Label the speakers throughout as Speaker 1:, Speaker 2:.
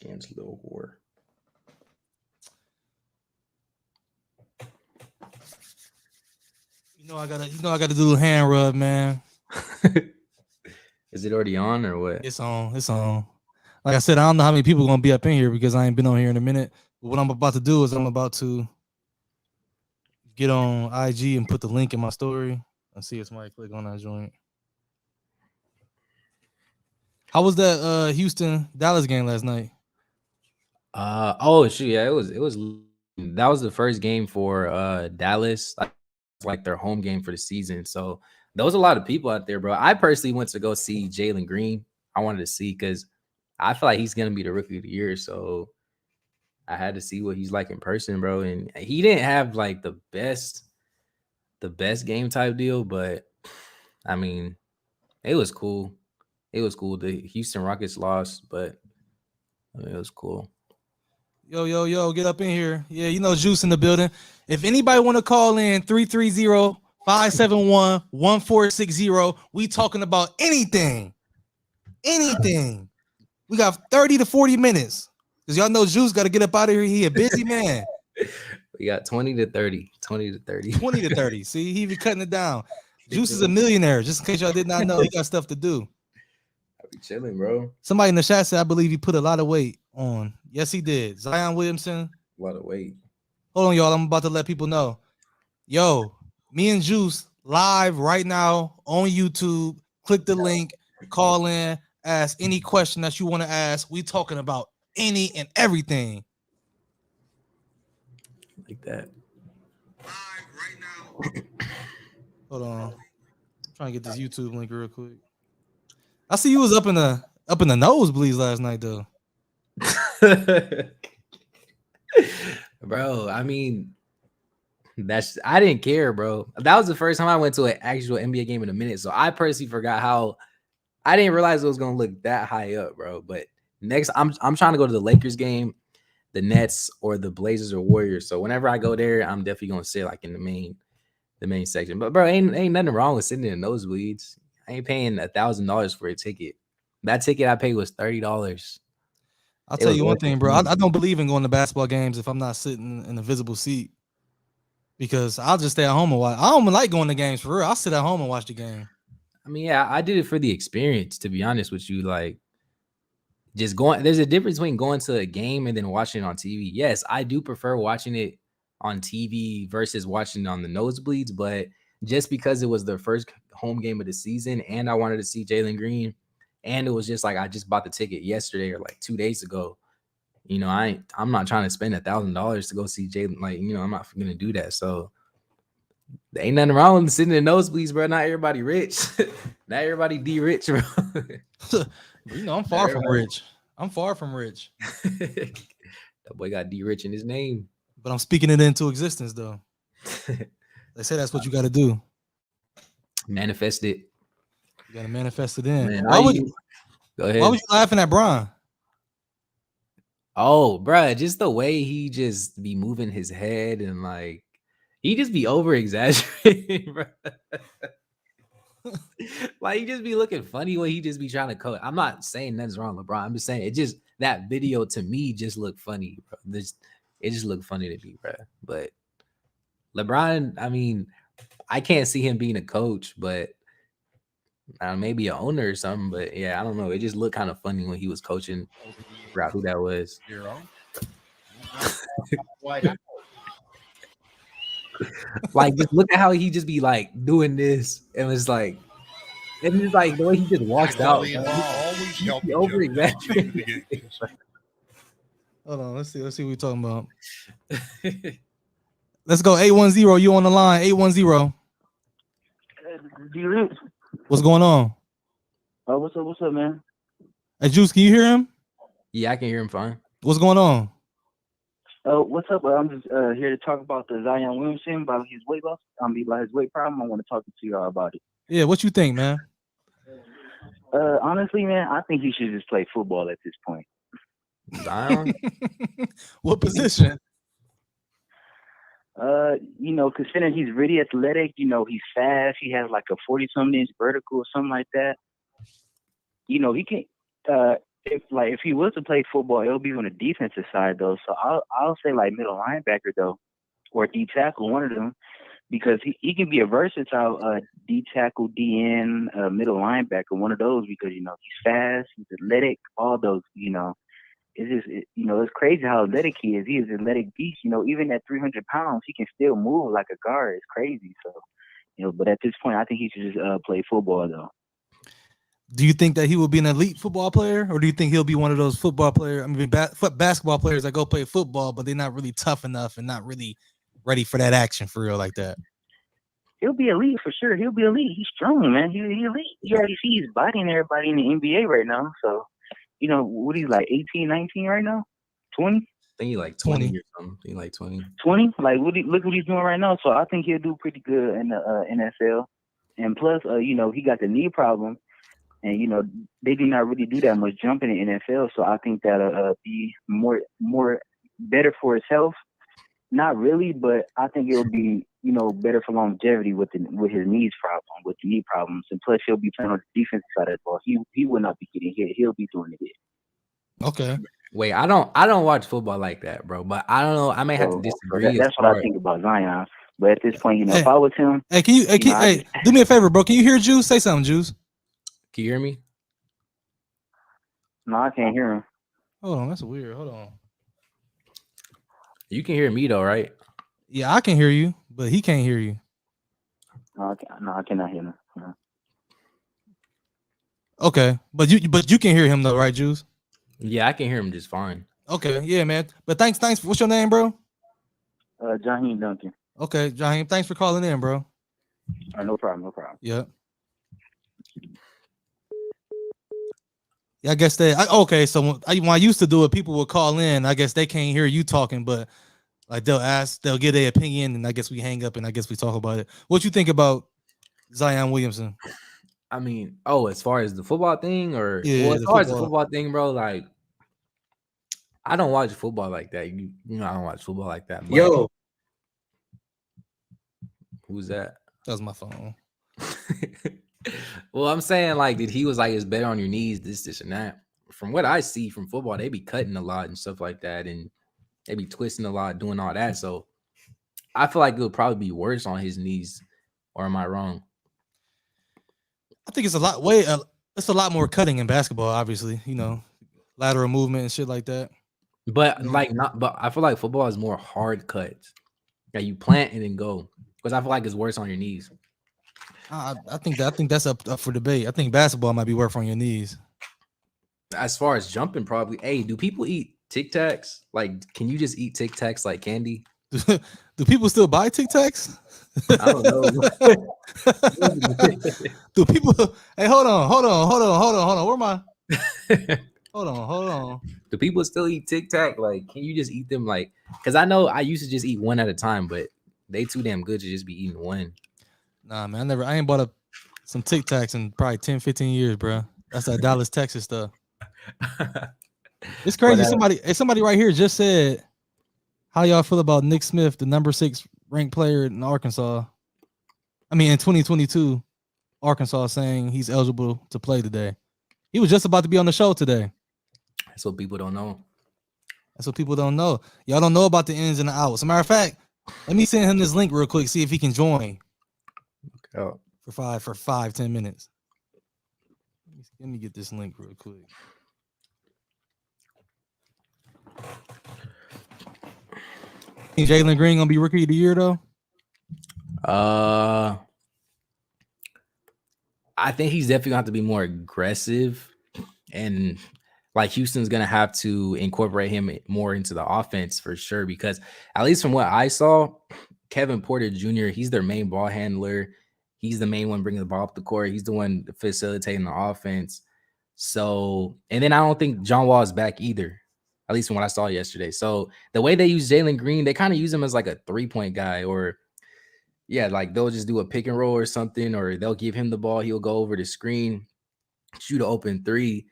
Speaker 1: Scans little whore.
Speaker 2: I gotta do a hand rub, man.
Speaker 1: Is it already on or what?
Speaker 2: It's on. It's on. Like I said, I don't know how many people are gonna be up in here because I ain't been on here in a minute. But what I'm about to do is I'm about to get on IG and put the link in my story and see if somebody click on that joint. How was that Houston Dallas game last night?
Speaker 1: Oh shoot, yeah, it was that was the first game for Dallas, like their home game for the season. So there was a lot of people out there, bro. I personally went to go see Jalen Green. I wanted to see because I feel like he's gonna be the rookie of the year. So I had to see what he's like in person, bro. And he didn't have like the best game type deal, but I mean, it was cool. It was cool. The Houston Rockets lost, but I mean, it was cool.
Speaker 2: Yo, get up in here. Yeah, Juice in the building. If anybody want to call in 330-571-1460, we talking about anything. Anything. We got 30 to 40 minutes. Because y'all know Juice got to get up out of here. He a busy man.
Speaker 1: We got 20 to 30. 20 to 30.
Speaker 2: 20 to 30. See, he be cutting it down. Juice is a millionaire. Just in case y'all did not know, he got stuff to do.
Speaker 1: I be chilling, bro.
Speaker 2: Somebody in the chat said, I believe he put a lot of weight on. Yes, he did. Zion Williamson.
Speaker 1: A lot of weight.
Speaker 2: Hold on, y'all. I'm about to let people know. Yo, me and Juice live right now on YouTube. Click the link, call in, ask any question that you want to ask. We talking about any and everything.
Speaker 1: Like that.
Speaker 2: Live right now. Hold on. I'm trying to get this YouTube link real quick. I see you was up in the nosebleeds last night, though.
Speaker 1: Bro, I mean, I didn't care, bro. That was the first time I went to an actual NBA game in a minute. So I personally forgot how I didn't realize it was gonna look that high up, bro. But next, I'm trying to go to the Lakers game, the Nets, or the Blazers or Warriors. So whenever I go there, I'm definitely gonna sit like in the main section. But bro, ain't nothing wrong with sitting in the nosebleeds. I ain't paying $1,000 for a ticket. That ticket I paid was $30.
Speaker 2: I'll tell you one thing, bro. I don't believe in going to basketball games if I'm not sitting in a visible seat, because I'll just stay at home and watch. I don't like going to games for real. I'll sit at home and watch the game.
Speaker 1: I mean, yeah, I did it for the experience, to be honest with you. Like, just going, there's a difference between going to a game and then watching it on TV. Yes, I do prefer watching it on TV versus watching it on the nosebleeds, but just because it was the first home game of the season and I wanted to see Jalen Green, and it was just like I just bought the ticket yesterday or like 2 days ago. I'm not trying to spend $1,000 to go see Jalen. Like, I'm not gonna do that. So there ain't nothing wrong with sitting in the nosebleeds, bro. Not everybody rich. Not everybody D-rich, bro.
Speaker 2: I'm far from rich. I'm far from rich.
Speaker 1: That boy got D-rich in his name.
Speaker 2: But I'm speaking it into existence, though. They say that's what you got to do.
Speaker 1: Manifest it.
Speaker 2: You got to manifest it in.
Speaker 1: Man,
Speaker 2: go ahead. Why was you laughing at Bron?
Speaker 1: Oh, bro, just the way he just be moving his head and like he just be over exaggerating, bro. Like he just be looking funny when he just be trying to coach. I'm not saying nothing's wrong with LeBron. I'm just saying it just that video to me just looked funny, bro. It just looked funny to me, bro. But LeBron, I mean, I can't see him being a coach, but maybe an owner or something. But yeah, I don't know. It just looked kind of funny when he was coaching. I forgot who that was. Like, just look at how he just be like doing this, and it's like, and it's like the way he just walks out. He over exaggerating.
Speaker 2: Hold on, let's see what we're talking about. Let's go 810. You on the line? 810. What's going on?
Speaker 3: What's up, man?
Speaker 2: Hey, Juice, can you hear him?
Speaker 1: Yeah, I can hear him fine.
Speaker 2: What's going on?
Speaker 3: What's up? I'm just here to talk about the Zion Williamson, about his weight loss. About his weight problem. I want to talk to y'all about it.
Speaker 2: Yeah, what you think, man?
Speaker 3: Honestly, man, I think he should just play football at this point.
Speaker 1: Zion?
Speaker 2: What position?
Speaker 3: Considering he's really athletic, he's fast. He has like a 40-something inch vertical or something like that. He can. if he was to play football, it'll be on the defensive side though. So I'll say like middle linebacker though, or D tackle, one of them, because he can be a versatile D tackle, DN, middle linebacker, one of those, because he's fast, he's athletic, all those. It's just it's crazy how athletic he is. He is an athletic beast. Even at 300 pounds, he can still move like a guard. It's crazy. So but at this point, I think he should just play football though.
Speaker 2: Do you think that he will be an elite football player, or do you think he'll be one of those football players? I mean, basketball players that go play football, but they're not really tough enough and not really ready for that action for real like that?
Speaker 3: He'll be elite for sure. He'll be elite. He's strong, man. He's elite. You already see he's bodying everybody in the NBA right now. So, what he's like 18, 19 right now? 20?
Speaker 1: I think he's like 20 or something. He's like 20.
Speaker 3: 20? Like, look what he's doing right now. So I think he'll do pretty good in the NFL. And plus, he got the knee problem. And, they do not really do that much jumping in the NFL. So I think that'll be more better for his health. Not really, but I think it'll be, better for longevity with his knee problems. And plus, he'll be playing on the defensive side of the ball. He will not be getting hit. He'll be doing it.
Speaker 2: Okay.
Speaker 1: Wait, I don't watch football like that, bro. But I don't know. I may have to disagree.
Speaker 3: That's what I think about Zion. But at this point, if I was him,
Speaker 2: hey, do me a favor, bro? Can you hear Juice? Say something, Juice.
Speaker 1: Can you hear me?
Speaker 3: No, I can't hear him.
Speaker 2: Hold on, that's weird. Hold on.
Speaker 1: You can hear me though, right?
Speaker 2: Yeah, I can hear you, but he can't hear you.
Speaker 3: No, I cannot hear him. No.
Speaker 2: Okay, but you can hear him though, right, Juice?
Speaker 1: Yeah, I can hear him just fine.
Speaker 2: Okay, yeah, man. But thanks. What's your name, bro?
Speaker 3: Jaheim Duncan.
Speaker 2: Okay, Jaheim. Thanks for calling in, bro.
Speaker 3: No problem.
Speaker 2: Yeah. Yeah, I guess okay. So when I used to do it, people would call in. I guess they can't hear you talking, but like they'll give their opinion, and I guess we hang up and I guess we talk about it. What you think about Zion Williamson?
Speaker 1: I mean, as far as the football thing, or
Speaker 2: as
Speaker 1: far as the football thing, bro, like I don't watch football like that. I don't watch football like that. But
Speaker 3: Yo,
Speaker 1: who's that?
Speaker 2: That was my phone.
Speaker 1: Well, I'm saying like that he was like, it's better on your knees, this and that. From what I see from football, they be cutting a lot and stuff like that, and they be twisting a lot, doing all that. So I feel like it would probably be worse on his knees. Or am I wrong?
Speaker 2: I think it's it's a lot more cutting in basketball, obviously, lateral movement and shit like that.
Speaker 1: But but I feel like football is more hard cuts. That you plant and then go. Because I feel like it's worse on your knees.
Speaker 2: I think that's up for debate. I think basketball might be worse on your knees.
Speaker 1: As far as jumping, probably. Hey, do people eat Tic Tacs? Like, can you just eat Tic Tacs like candy?
Speaker 2: Do people still buy Tic Tacs?
Speaker 1: I don't know.
Speaker 2: Do people? Hey, hold on. Where am I? Hold on.
Speaker 1: Do people still eat Tic Tac? Like, can you just eat them? Like, because I know I used to just eat one at a time, but they too damn good to just be eating one.
Speaker 2: Nah, man, I ain't bought some Tic Tacs in probably 10, 15 years, bro. That's that Dallas, Texas stuff. It's crazy. Somebody right here just said, how y'all feel about Nick Smith, the number 6 ranked player in Arkansas? I mean, in 2022, Arkansas saying he's eligible to play today. He was just about to be on the show today.
Speaker 1: That's what people don't know.
Speaker 2: Y'all don't know about the ins and the outs. As a matter of fact, let me send him this link real quick, see if he can join.
Speaker 1: Oh.
Speaker 2: For 5-10 minutes. Let me get this link real quick. Jalen Green gonna be rookie of the year though?
Speaker 1: I think he's definitely gonna have to be more aggressive, and like Houston's gonna have to incorporate him more into the offense for sure. Because at least from what I saw, Kevin Porter Jr., he's their main ball handler. He's the main one bringing the ball up the court. He's the one facilitating the offense. So, and then I don't think John Wall is back either, at least from what I saw yesterday. So the way they use Jalen Green, they kind of use him as like a 3-point guy, or like they'll just do a pick and roll or something, or they'll give him the ball. He'll go over the screen, shoot an open 3.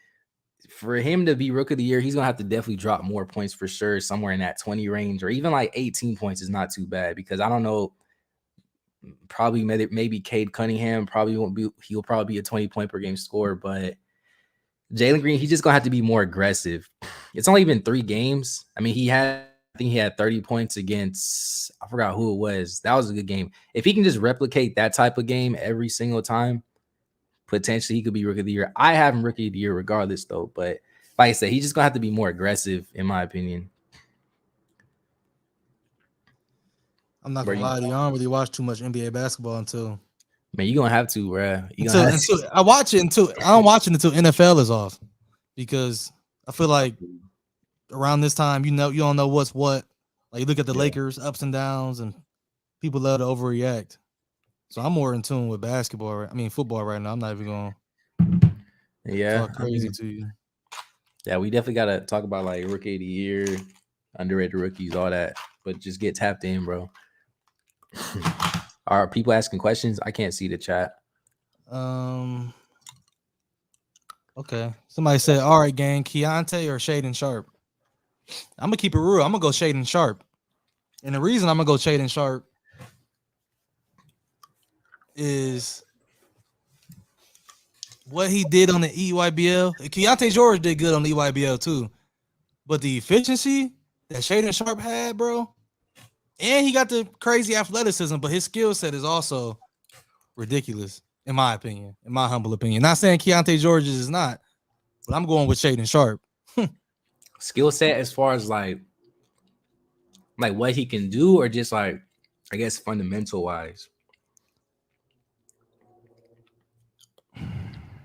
Speaker 1: For him to be rookie of the year, he's going to have to definitely drop more points for sure, somewhere in that 20 range, or even like 18 points is not too bad, because I don't know, probably maybe Cade Cunningham probably won't be, he'll probably be a 20-point per game scorer, but Jalen Green, he's just gonna have to be more aggressive. It's only been 3 games. I mean, I think he had 30 points against, I forgot who it was. That was a good game. If he can just replicate that type of game every single time, potentially he could be rookie of the year. I have him rookie of the year regardless, though. But like I said, he's just gonna have to be more aggressive, in my opinion.
Speaker 2: I'm not gonna lie to you. I don't really watch too much NBA basketball until.
Speaker 1: Man, you're gonna have to, bro.
Speaker 2: Until I watch it until I don't watch it until NFL is off, because I feel like around this time, you don't know what's what. Like, you look at the Lakers ups and downs, and people love to overreact. So I'm more in tune with basketball. I mean, football right now. I'm not even going. Talk crazy to you.
Speaker 1: Yeah, we definitely gotta talk about like rookie of the year, underrated rookies, all that. But just get tapped in, bro. Are people asking questions? I can't see the chat.
Speaker 2: Okay. Somebody said, all right, gang, Keontae or Shaden Sharp? I'm gonna keep it real. I'm gonna go Shaden Sharp. And the reason I'm gonna go Shaden Sharp is what he did on the EYBL. Keontae George did good on the EYBL too. But the efficiency that Shaden Sharp had, bro. And he got the crazy athleticism, but his skill set is also ridiculous, in my opinion, in my humble opinion. Not saying Keontae George is not, but I'm going with Shaden Sharp.
Speaker 1: Skill set as far as like what he can do, or just like, I guess, fundamental wise.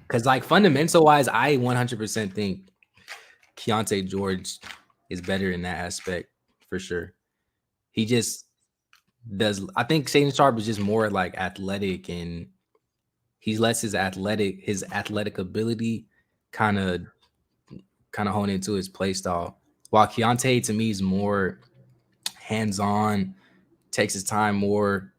Speaker 1: Because like fundamental wise, I 100% think Keontae George is better in that aspect for sure. He just does. I think Shaden Sharp is just more like athletic, and he lets his athletic ability kind of hone into his play style. While Keontae to me is more hands-on, takes his time more.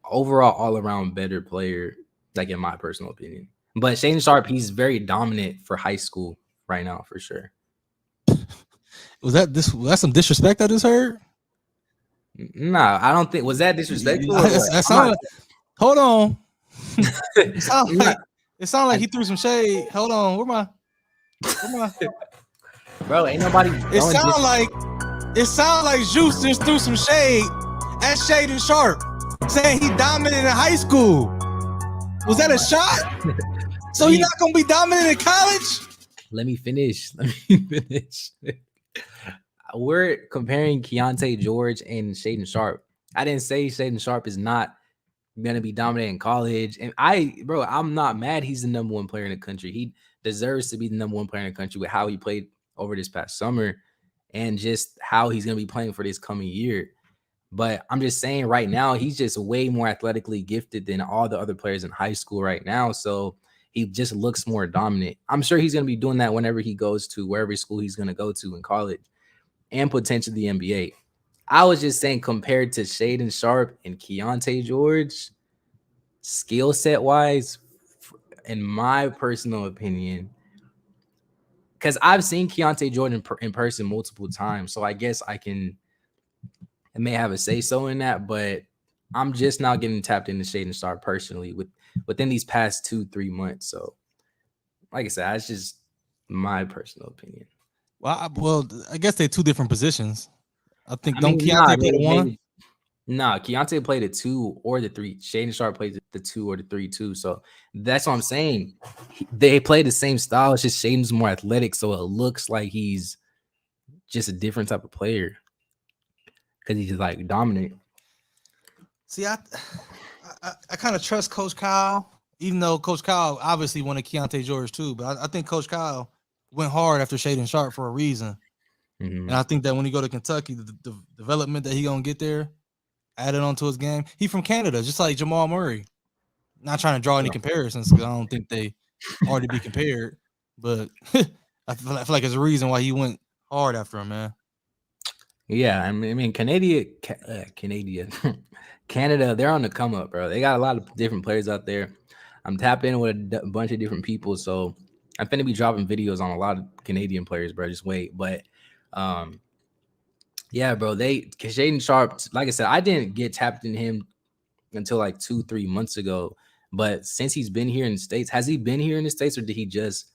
Speaker 1: Overall, all around better player, like in my personal opinion. But Shaden Sharp, he's very dominant for high school right now, for sure.
Speaker 2: Was that some disrespect I just heard?
Speaker 1: Nah, I don't think. Was that disrespectful?
Speaker 2: Hold on. It sounded like he threw some shade. Hold on. Where my
Speaker 1: bro? Ain't nobody.
Speaker 2: It sounded like Juice just threw some shade at Shaden Sharp, saying he dominant in high school. Was that a shot? So you're not gonna be dominant in college?
Speaker 1: Let me finish. We're comparing Keontae George and Shaden Sharp. I didn't say Shaden Sharp is not gonna be dominant in college. And I'm not mad he's the number 1 player in the country. He deserves to be the number 1 player in the country with how he played over this past summer and just how he's gonna be playing for this coming year. But I'm just saying right now, he's just way more athletically gifted than all the other players in high school right now. So he just looks more dominant. I'm sure he's going to be doing that whenever he goes to wherever school he's going to go to in college and potentially the NBA. I was just saying, compared to Shaden Sharp and Keontae George, skill set wise, in my personal opinion, because I've seen Keontae George in person multiple times. So I guess I may have a say so in that, but I'm just now getting tapped into Shaden Sharp personally within these past 2-3 months. So, like I said, that's just my personal opinion.
Speaker 2: Well, I guess they're 2 different positions. Keontae play the 1?
Speaker 1: Nah, Keontae played the 2 or the 3. Shaden Sharp played the 2 or the 3 too. So that's what I'm saying. They play the same style. It's just Shaden's more athletic, so it looks like he's just a different type of player because he's like dominant.
Speaker 2: See, I kind of trust Coach Kyle, even though Coach Kyle obviously wanted Keontae George too. But I think Coach Kyle went hard after Shaden Sharp for a reason. Mm-hmm. And I think that when he go to Kentucky, the development that he gonna get there, added onto his game. He from Canada, just like Jamal Murray. Not trying to draw any comparisons because I don't think they are to be compared. But I feel like there's a reason why he went hard after him, man.
Speaker 1: Yeah, I mean, Canada, they're on the come up, bro. They got a lot of different players out there. I'm tapping in with a bunch of different people, so I'm finna be dropping videos on a lot of Canadian players, bro. Just wait, but yeah, bro. Shaden Sharp, like I said, I didn't get tapped in him until like 2-3 months ago. But since he's been here in the States, has he been here in the States, or did he just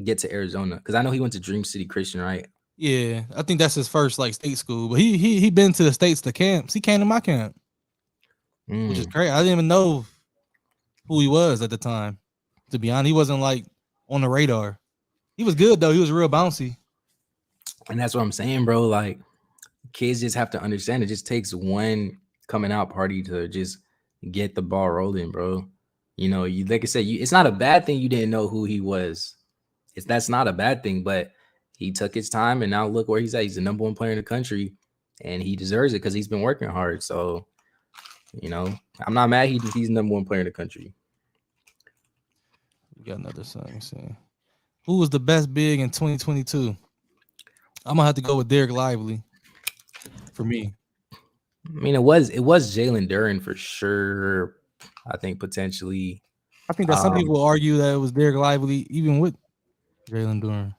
Speaker 1: get to Arizona? Because I know he went to Dream City Christian, right?
Speaker 2: Yeah, I think that's his first like state school. But he been to the states, the camps. He came to my camp, which is great. I didn't even know who he was at the time. To be honest, he wasn't like on the radar. He was good though. He was real bouncy.
Speaker 1: And that's what I'm saying, bro. Like, kids just have to understand it just takes one coming out party to just get the ball rolling, bro. You know, you like I said, it's not a bad thing you didn't know who he was. That's not a bad thing, but he took his time and now look where he's at. He's the number one player in the country and he deserves it because he's been working hard. So, you know, I'm not mad he's the number one player in the country.
Speaker 2: We got another song. See. Who was the best big in 2022? I'm gonna have to go with Derek Lively for me.
Speaker 1: I mean, it was Jalen Duren for sure. I think potentially.
Speaker 2: I think that some people will argue that it was Derek Lively, even with Jalen Duren.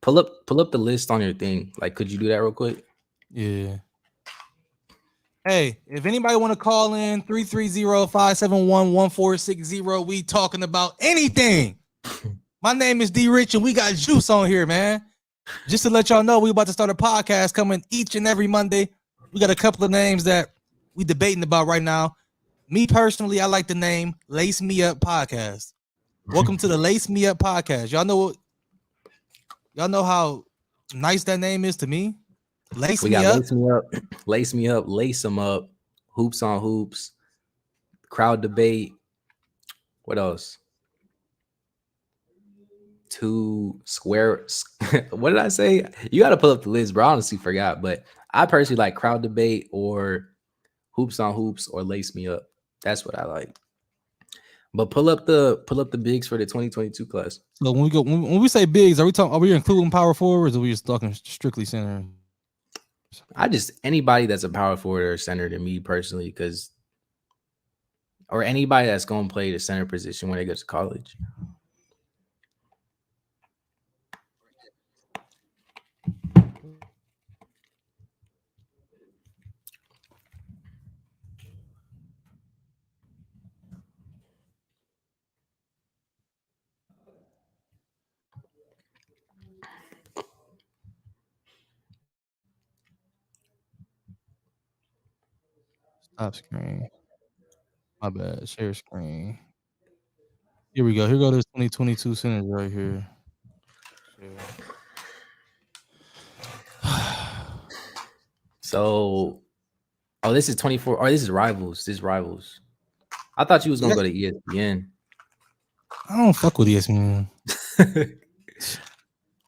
Speaker 1: Pull up the list on your thing. Like, could you do that real quick?
Speaker 2: Yeah. Hey, if anybody want to call in 330-571-1460, we talking about anything. My name is D Rich and we got juice on here, man. Just to let y'all know, we about to start a podcast coming each and every Monday. We got a couple of names that we debating about right now. Me personally, I like the name Lace Me Up Podcast. Welcome to the Lace Me Up Podcast. Y'all know how nice that name is to me. Lace me up,
Speaker 1: lace me up, lace them up, hoops on hoops, crowd debate. What else? Two square. What did I say? You got to pull up the list, bro. I honestly forgot, but I personally like crowd debate or hoops on hoops or lace me up. That's what I like. But pull up the bigs for the 2022 class.
Speaker 2: So when we say bigs, are we including power forwards or are we just talking strictly center?
Speaker 1: I just anybody that's a power forward or center to me personally, or anybody that's going to play the center position when they go to college.
Speaker 2: Stop screen. My bad. Share screen. Here we go. Here go this 2022 centers right here.
Speaker 1: So, this is 24. This is Rivals. This is Rivals. I thought you was gonna go to ESPN.
Speaker 2: I don't fuck with ESPN.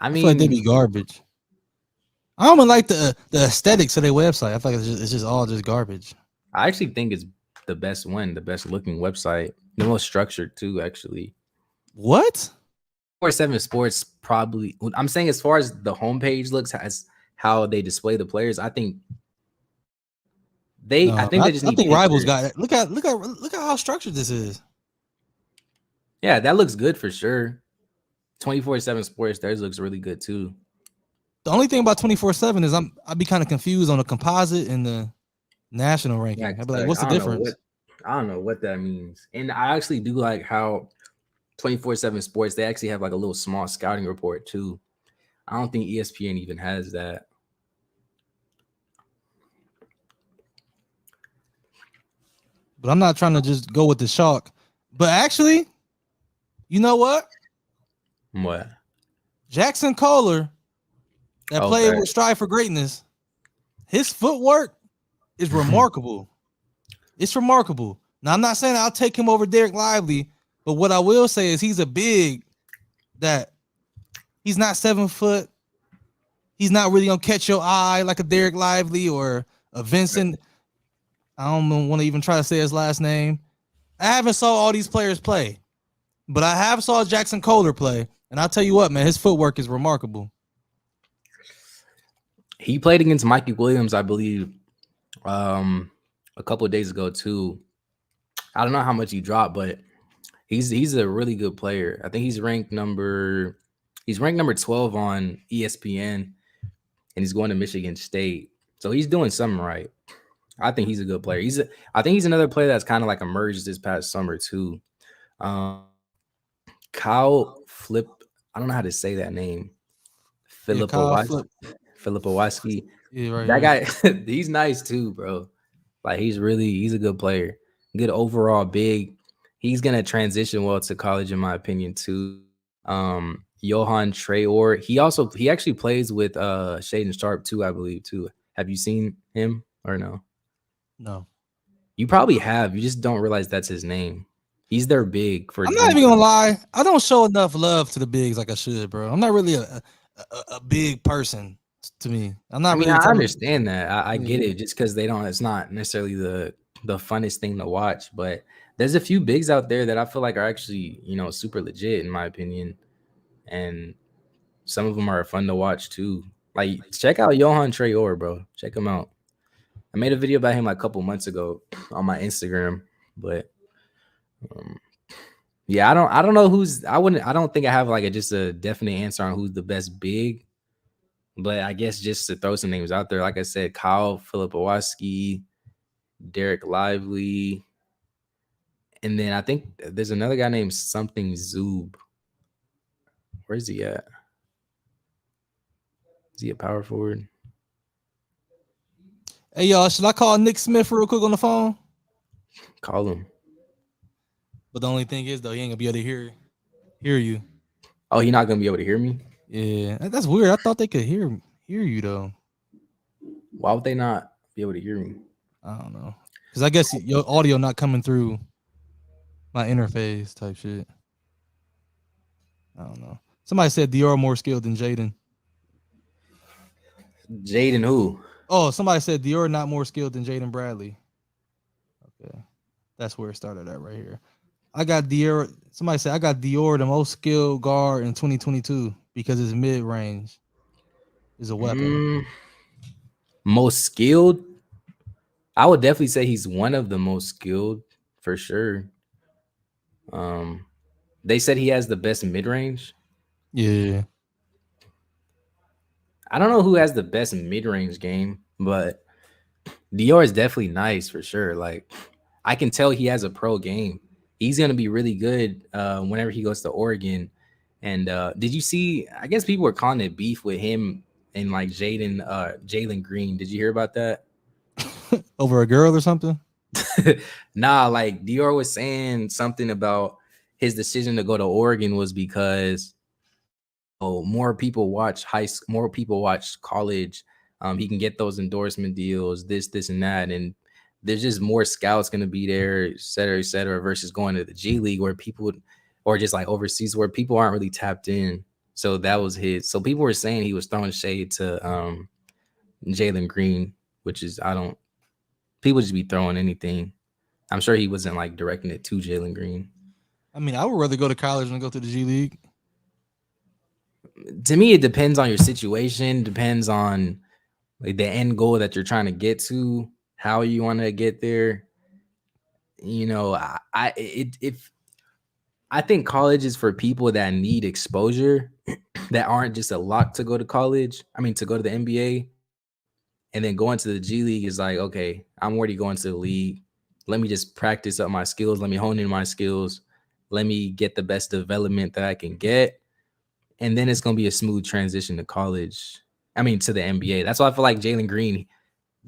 Speaker 1: I mean,
Speaker 2: feel like they be garbage. I don't even like the aesthetics of their website. I feel like it's just all just garbage.
Speaker 1: I actually think it's the best looking website, the most structured too. Actually,
Speaker 2: what?
Speaker 1: 4/7 Sports probably. I'm saying as far as the homepage looks, as how they display the players, I think they. I think
Speaker 2: Rivals got it. Look at how structured this is.
Speaker 1: Yeah, that looks good for sure. 24/7 Sports, theirs looks really good too.
Speaker 2: The only thing about 24/7 is I'd be kind of confused on the composite and the national ranking. I'd be like, what's the difference?
Speaker 1: I don't know what that means. And I actually do like how 24/7 Sports, they actually have like a little small scouting report too. I don't think ESPN even has that.
Speaker 2: But I'm not trying to just go with the shock. But actually, you know what?
Speaker 1: What?
Speaker 2: Jackson Kohler, that played with Strive for Greatness, his footwork is remarkable. It's remarkable. Now, I'm not saying I'll take him over Derek Lively, but what I will say is he's a big that he's not 7 foot. He's not really going to catch your eye like a Derek Lively or a Vincent. I don't want to even try to say his last name. I haven't saw all these players play, but I have saw Jackson Kohler play. And I'll tell you what, man, his footwork is remarkable.
Speaker 1: He played against Mikey Williams, I believe, a couple of days ago too. I don't know how much he dropped, but he's a really good player. I think he's ranked number 12 on ESPN, and he's going to Michigan State. So he's doing something right. I think he's a good player. I think he's another player that's kind of like emerged this past summer too. Kyle I don't know how to say that name.
Speaker 2: Yeah, Kyle Flip.
Speaker 1: Filipowski.
Speaker 2: Yeah, right
Speaker 1: That
Speaker 2: here.
Speaker 1: guy, he's nice too, bro. Like he's a good player. Good overall, big. He's gonna transition well to college, in my opinion, too. Johan Traore. He actually plays with Shaden Sharp too, I believe, too. Have you seen him or no?
Speaker 2: No.
Speaker 1: You probably have. You just don't realize that's his name. He's their big for
Speaker 2: I'm not
Speaker 1: Duke.
Speaker 2: even gonna lie. I don't show enough love to the bigs like I should, bro. I'm not really a big person to me. I'm
Speaker 1: I
Speaker 2: not
Speaker 1: mean,
Speaker 2: really the
Speaker 1: I
Speaker 2: type of
Speaker 1: understand that. I get
Speaker 2: yeah.
Speaker 1: it. Just because they don't, it's not necessarily the funnest thing to watch. But there's a few bigs out there that I feel like are actually, super legit in my opinion, and some of them are fun to watch too. Like check out Johan Traore, bro. Check him out. I made a video about him like a couple months ago on my Instagram, but um, yeah, I don't know who's. I don't think I have like just a definite answer on who's the best big. But I guess just to throw some names out there, like I said, Kyle Filipowski, Derek Lively, and then I think there's another guy named something Zoob. Where's he at? Is he a power forward?
Speaker 2: Hey y'all, should I call Nick Smith real quick on the phone?
Speaker 1: Call him.
Speaker 2: But the only thing is though, he ain't gonna be able to hear you.
Speaker 1: Oh, he not gonna be able to hear me?
Speaker 2: Yeah, that's weird. I thought they could hear you though.
Speaker 1: Why would they not be able to hear me?
Speaker 2: I don't know, because I guess your audio not coming through my interface type shit. I don't know. Somebody said Dior more skilled than Jaden.
Speaker 1: Jaden who?
Speaker 2: Oh, somebody said Dior not more skilled than Jaden Bradley. Okay, that's where it started at right here. I got Dior. Somebody said I got Dior the most skilled guard in 2022 because his mid range is a weapon.
Speaker 1: Most skilled? I would definitely say he's one of the most skilled for sure. They said he has the best mid range.
Speaker 2: Yeah.
Speaker 1: I don't know who has the best mid range game, but Dior is definitely nice for sure. Like I can tell he has a pro game. He's gonna be really good whenever he goes to Oregon. And did you see? I guess people were calling it beef with him and like Jalen Green. Did you hear about that?
Speaker 2: Over a girl or something?
Speaker 1: Nah, like Dior was saying something about his decision to go to Oregon was because more people watch more people watch college. He can get those endorsement deals, this, and that, and there's just more scouts going to be there, et cetera, versus going to the G League where people, or just like overseas where people aren't really tapped in. So that was his. So people were saying he was throwing shade to Jalen Green, which is people just be throwing anything. I'm sure he wasn't like directing it to Jalen Green.
Speaker 2: I mean, I would rather go to college than go to the G League.
Speaker 1: To me, it depends on your situation, depends on like the end goal that you're trying to get to, how you want to get there. I think college is for people that need exposure, that aren't just a lock to go to college. I mean, to go to the NBA, and then going to the G League is like, okay, I'm already going to the league. Let me just practice up my skills. Let me hone in my skills. Let me get the best development that I can get. And then it's going to be a smooth transition to college. I mean, to the NBA. That's why I feel like Jalen Green,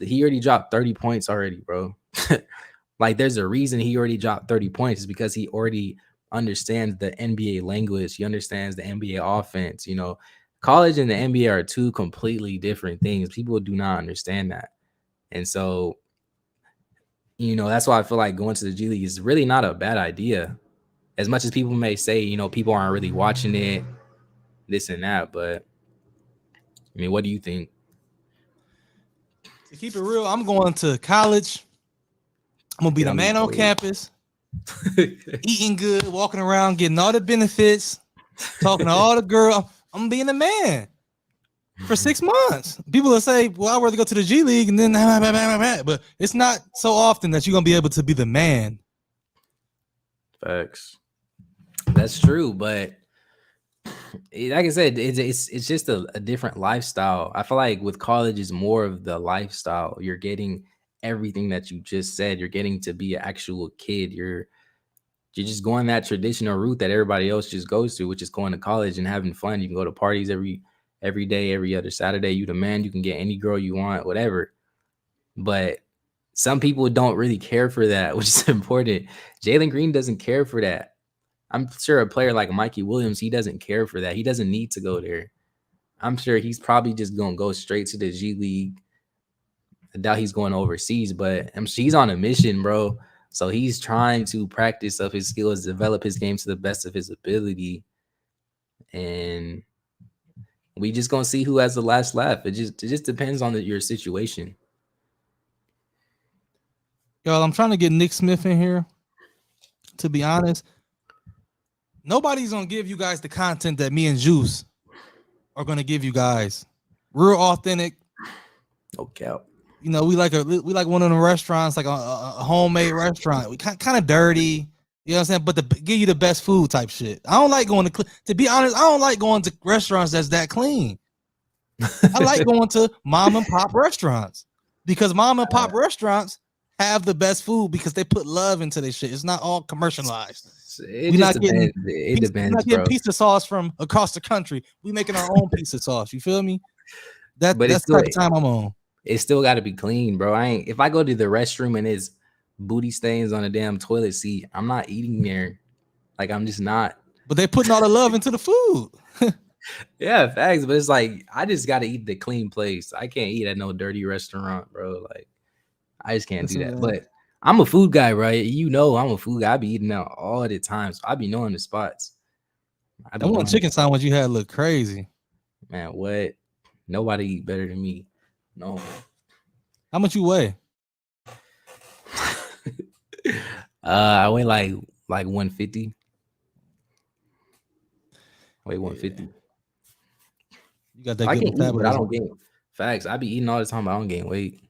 Speaker 1: he already dropped 30 points already, bro. Like, there's a reason he already dropped 30 points is because he already understands the NBA language. He understands the NBA offense. College and the NBA are two completely different things. People do not understand that. And so, that's why I feel like going to the G League is really not a bad idea. As much as people may say, people aren't really watching it, this and that. But, I mean, what do you think?
Speaker 2: To keep it real, I'm going to college. I'm going to be the man on campus, eating good, walking around, getting all the benefits, talking to all the girls. I'm being a man for 6 months. People will say, well, I'd rather go to the G League and then, but it's not so often that you're going to be able to be the man.
Speaker 1: Facts. That's true. But like I said, it's just a different lifestyle. I feel like with college is more of the lifestyle. You're getting everything that you just said. You're getting to be an actual kid. You're just going that traditional route that everybody else just goes to, which is going to college and having fun. You can go to parties every day, every other Saturday. You the man. You can get any girl you want, whatever. But some people don't really care for that, which is important. Jalen Green doesn't care for that. I'm sure a player like Mikey Williams, he doesn't care for that. He doesn't need to go there. I'm sure he's probably just gonna go straight to the G League. I doubt he's going overseas, but he's on a mission, bro. So he's trying to practice up his skills, develop his game to the best of his ability, and we just gonna see who has the last laugh. It just depends on your situation.
Speaker 2: Y'all, I'm trying to get Nick Smith in here. To be honest, nobody's gonna give you guys the content that me and Juice are gonna give you guys. Real authentic.
Speaker 1: No cap.
Speaker 2: You know, we like one of the restaurants, like a homemade restaurant. We kind of dirty, you know what I'm saying? But to give you the best food type shit. I don't like going to be honest, I don't like going to restaurants that's that clean. I like going to mom and pop restaurants because mom and pop restaurants have the best food because they put love into their shit. It's not all commercialized.
Speaker 1: It depends. It depends,
Speaker 2: we're not getting
Speaker 1: bro.
Speaker 2: pizza sauce from across the country. We making our own pizza sauce. You feel me? That's the type of time I'm on.
Speaker 1: It still got to be clean, bro. If I go to the restroom and it's booty stains on a damn toilet seat, I'm not eating there. Like, I'm just not.
Speaker 2: But they putting all the love into the food.
Speaker 1: Yeah, facts. But it's like, I just got to eat the clean place. I can't eat at no dirty restaurant, bro. Like, I just can't do that. But I'm a food guy, right? You know, I'm a food guy. I be eating out all the time. So I be knowing the spots.
Speaker 2: That one chicken sandwich you had look crazy.
Speaker 1: Man, what? Nobody eat better than me. No.
Speaker 2: How much you weigh?
Speaker 1: I weigh like 150. I weigh 150.
Speaker 2: You got that good metabolism.
Speaker 1: But I don't gain. Facts. I be eating all the time, but I don't gain weight.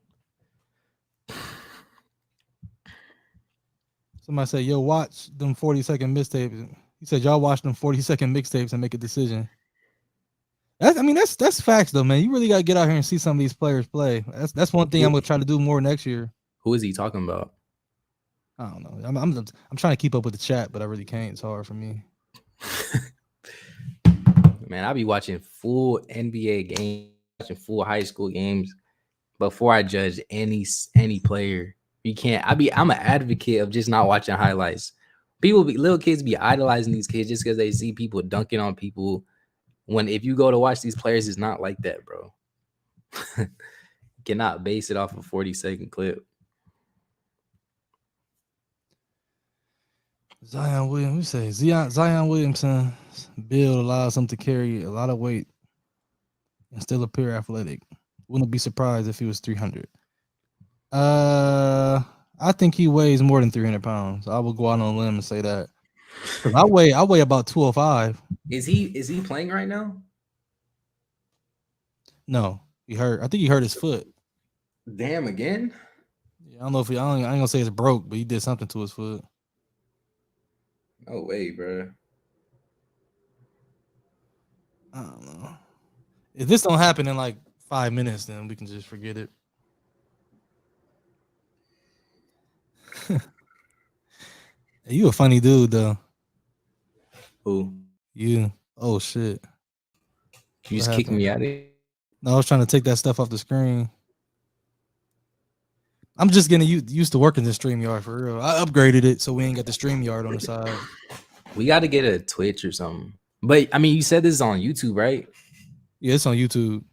Speaker 2: Somebody said, yo, watch them 40-second mixtapes. He said, y'all watch them 40-second mixtapes and make a decision. That's facts though, man. You really gotta get out here and see some of these players play. That's one thing I'm gonna try to do more next year.
Speaker 1: Who is he talking about?
Speaker 2: I don't know. I'm trying to keep up with the chat, but I really can't. It's hard for me.
Speaker 1: Man, I be watching full NBA games, watching full high school games before I judge any player. You can't. I'm an advocate of just not watching highlights. Little kids be idolizing these kids just because they see people dunking on people. When if you go to watch these players, it's not like that, bro. You cannot base it off a 40-second clip.
Speaker 2: Zion Williamson's build allows him to carry a lot of weight and still appear athletic. Wouldn't be surprised if he was 300. I think he weighs more than 300 pounds. I will go out on a limb and say that. I weigh about 205.
Speaker 1: Is he playing right now?
Speaker 2: No, he hurt. I think he hurt his foot.
Speaker 1: Damn, again?
Speaker 2: Yeah, I don't know if I ain't gonna say it's broke, but he did something to his foot.
Speaker 1: No way, bro.
Speaker 2: I don't know. If this don't happen in like 5 minutes, then we can just forget it. You a funny dude though.
Speaker 1: Who?
Speaker 2: You. Oh shit.
Speaker 1: You just kicked me out of it?
Speaker 2: No, I was trying to take that stuff off the screen. I'm just getting used to working the StreamYard for real. I upgraded it so we ain't got the StreamYard on the side.
Speaker 1: We got to get a Twitch or something. But I mean, you said this is on YouTube, right?
Speaker 2: Yeah, it's on YouTube.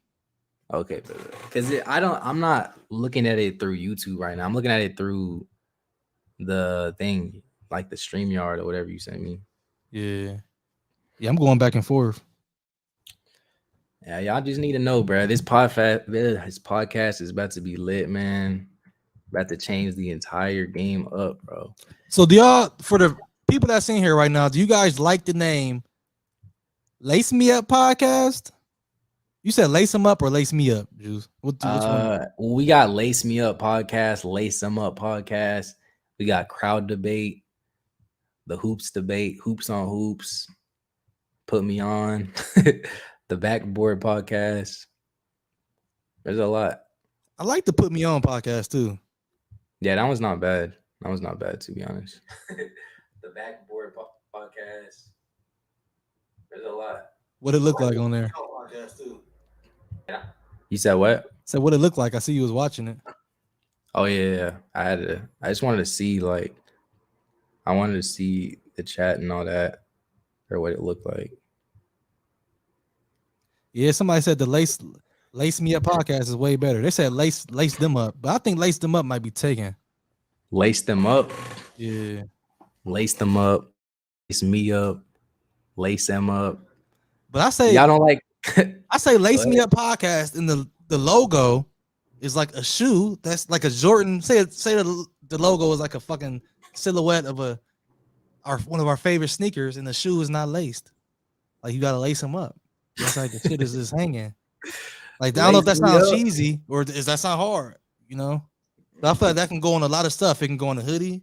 Speaker 1: Okay, because I'm not looking at it through YouTube right now. I'm looking at it through the thing, like the StreamYard or whatever you sent me.
Speaker 2: Yeah, I'm going back and forth.
Speaker 1: Yeah, y'all just need to know, bro. This podcast is about to be lit, man. About to change the entire game up, bro.
Speaker 2: So do y'all, for the people that's in here right now, do you guys like the name Lace Me Up Podcast? You said Lace 'em Up or Lace Me Up, Juice? Which one?
Speaker 1: We got Lace Me Up Podcast, Lace 'em Up Podcast. We got Crowd Debate, the Hoops Debate, Hoops on Hoops, Put Me On, the Backboard Podcast. There's a lot.
Speaker 2: I like the Put Me On podcast too.
Speaker 1: Yeah, that one's not bad. That was not bad, to be honest. The the Backboard podcast. There's a lot.
Speaker 2: What it look like on there?
Speaker 1: Yeah. You said what?
Speaker 2: So what it looked like? I see you was watching it.
Speaker 1: Oh yeah. I just wanted to see I wanted to see the chat and all that, or what it looked like.
Speaker 2: Yeah, somebody said the Lace Me Up podcast is way better. They said lace them up, but I think Lace Them Up might be taken.
Speaker 1: Lace them up.
Speaker 2: Yeah.
Speaker 1: Lace them up. Lace me up. Lace them up.
Speaker 2: But I say
Speaker 1: y'all don't like.
Speaker 2: I say Lace Me Up podcast, and the logo is like a shoe that's like a Jordan. Say the logo is like a fucking silhouette of one of our favorite sneakers, and the shoe is not laced. Like you gotta lace them up. That's like the shit is just hanging. Like I don't know if that sounds cheesy or does that sound hard, you know? But I feel like that can go on a lot of stuff. It can go on a hoodie.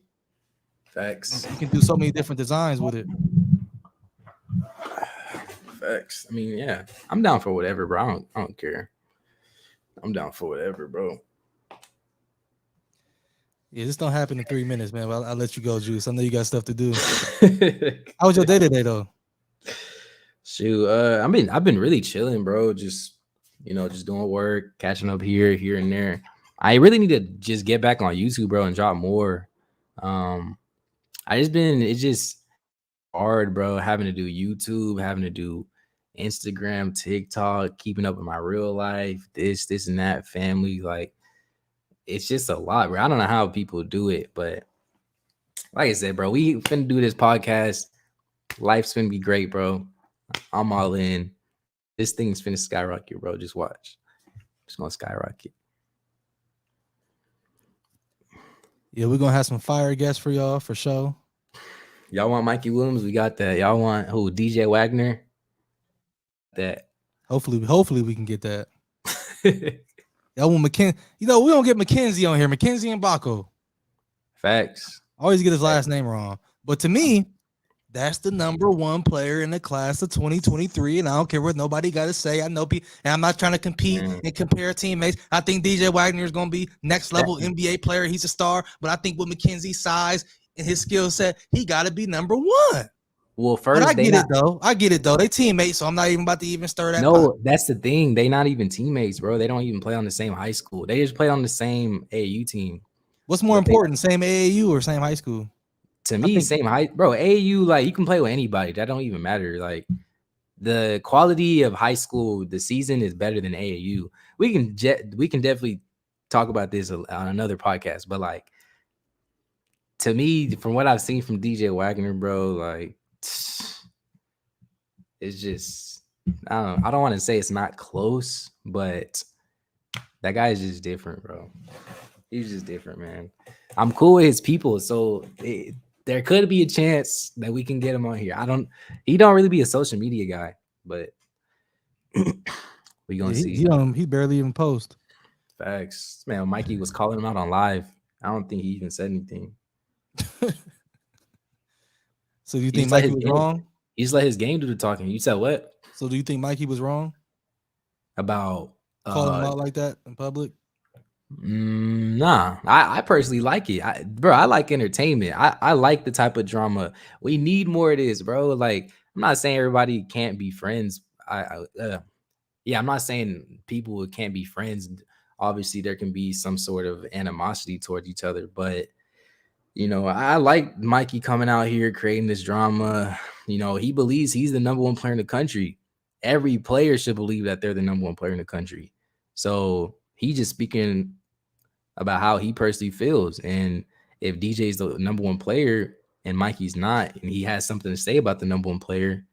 Speaker 1: Facts.
Speaker 2: You can do so many different designs with it.
Speaker 1: Facts. I mean, yeah, I'm down for whatever, bro. I don't care. I'm down for whatever, bro.
Speaker 2: Yeah, this don't happen in 3 minutes, man. Well, I'll let you go, Juice. I know you got stuff to do. How was your day today, though?
Speaker 1: Shoot, I've been really chilling, bro. Just doing work, catching up here and there. I really need to just get back on YouTube, bro, and drop more. It's just hard, bro, having to do YouTube, having to do Instagram, TikTok, keeping up with my real life, this and that, family. Like, it's just a lot, bro. I don't know how people do it, but like I said, bro, we finna do this podcast. Life's finna be great, bro. I'm all in. This thing's finna skyrocket, bro. Just watch. It's gonna skyrocket.
Speaker 2: Yeah, we're gonna have some fire guests for y'all for sure.
Speaker 1: Y'all want Mikey Williams? We got that. Y'all want who? DJ Wagner? That.
Speaker 2: Hopefully we can get that. Y'all want McKenzie? You know, we don't get McKenzie on here. McKenzie and Baco.
Speaker 1: Facts.
Speaker 2: I always get his last name wrong. But to me, that's the number one player in the class of 2023, and I don't care what nobody got to say. I know people, and I'm not trying to compete and compare teammates. I think DJ Wagner is going to be next level NBA player. He's a star, but I think with McKenzie's size and his skill set, he got to be number one.
Speaker 1: Well, first,
Speaker 2: but I get it though. They teammates, so I'm not even about to even stir that.
Speaker 1: No,
Speaker 2: pot.
Speaker 1: That's the thing. They not even teammates, bro. They don't even play on the same high school. They just play on the same AAU team.
Speaker 2: What's more important, same AAU or same high school?
Speaker 1: To me, same height, bro. AAU, like, you can play with anybody. That don't even matter. Like, the quality of high school, the season is better than AAU. We can definitely talk about this on another podcast. But like, to me, from what I've seen from DJ Wagner, bro, like, it's just I don't want to say it's not close, but that guy is just different, bro. He's just different, man. I'm cool with his people, so there could be a chance that we can get him on here. He don't really be a social media guy, but we gonna see.
Speaker 2: He barely even post.
Speaker 1: Facts, man. Mikey was calling him out on live. I don't think he even said anything.
Speaker 2: So do you think Mikey was wrong?
Speaker 1: He just let his game do the talking. You said what?
Speaker 2: So do you think Mikey was wrong
Speaker 1: about
Speaker 2: calling him out like that in public?
Speaker 1: Nah, I personally like it. I like entertainment. I like the type of drama. We need more of this, bro. Like, I'm not saying everybody can't be friends. I'm not saying people can't be friends. Obviously, there can be some sort of animosity towards each other, but I like Mikey coming out here creating this drama. He believes he's the number one player in the country. Every player should believe that they're the number one player in the country. So he just speaking about how he personally feels. And if DJ's the number one player and Mikey's not, and he has something to say about the number one player,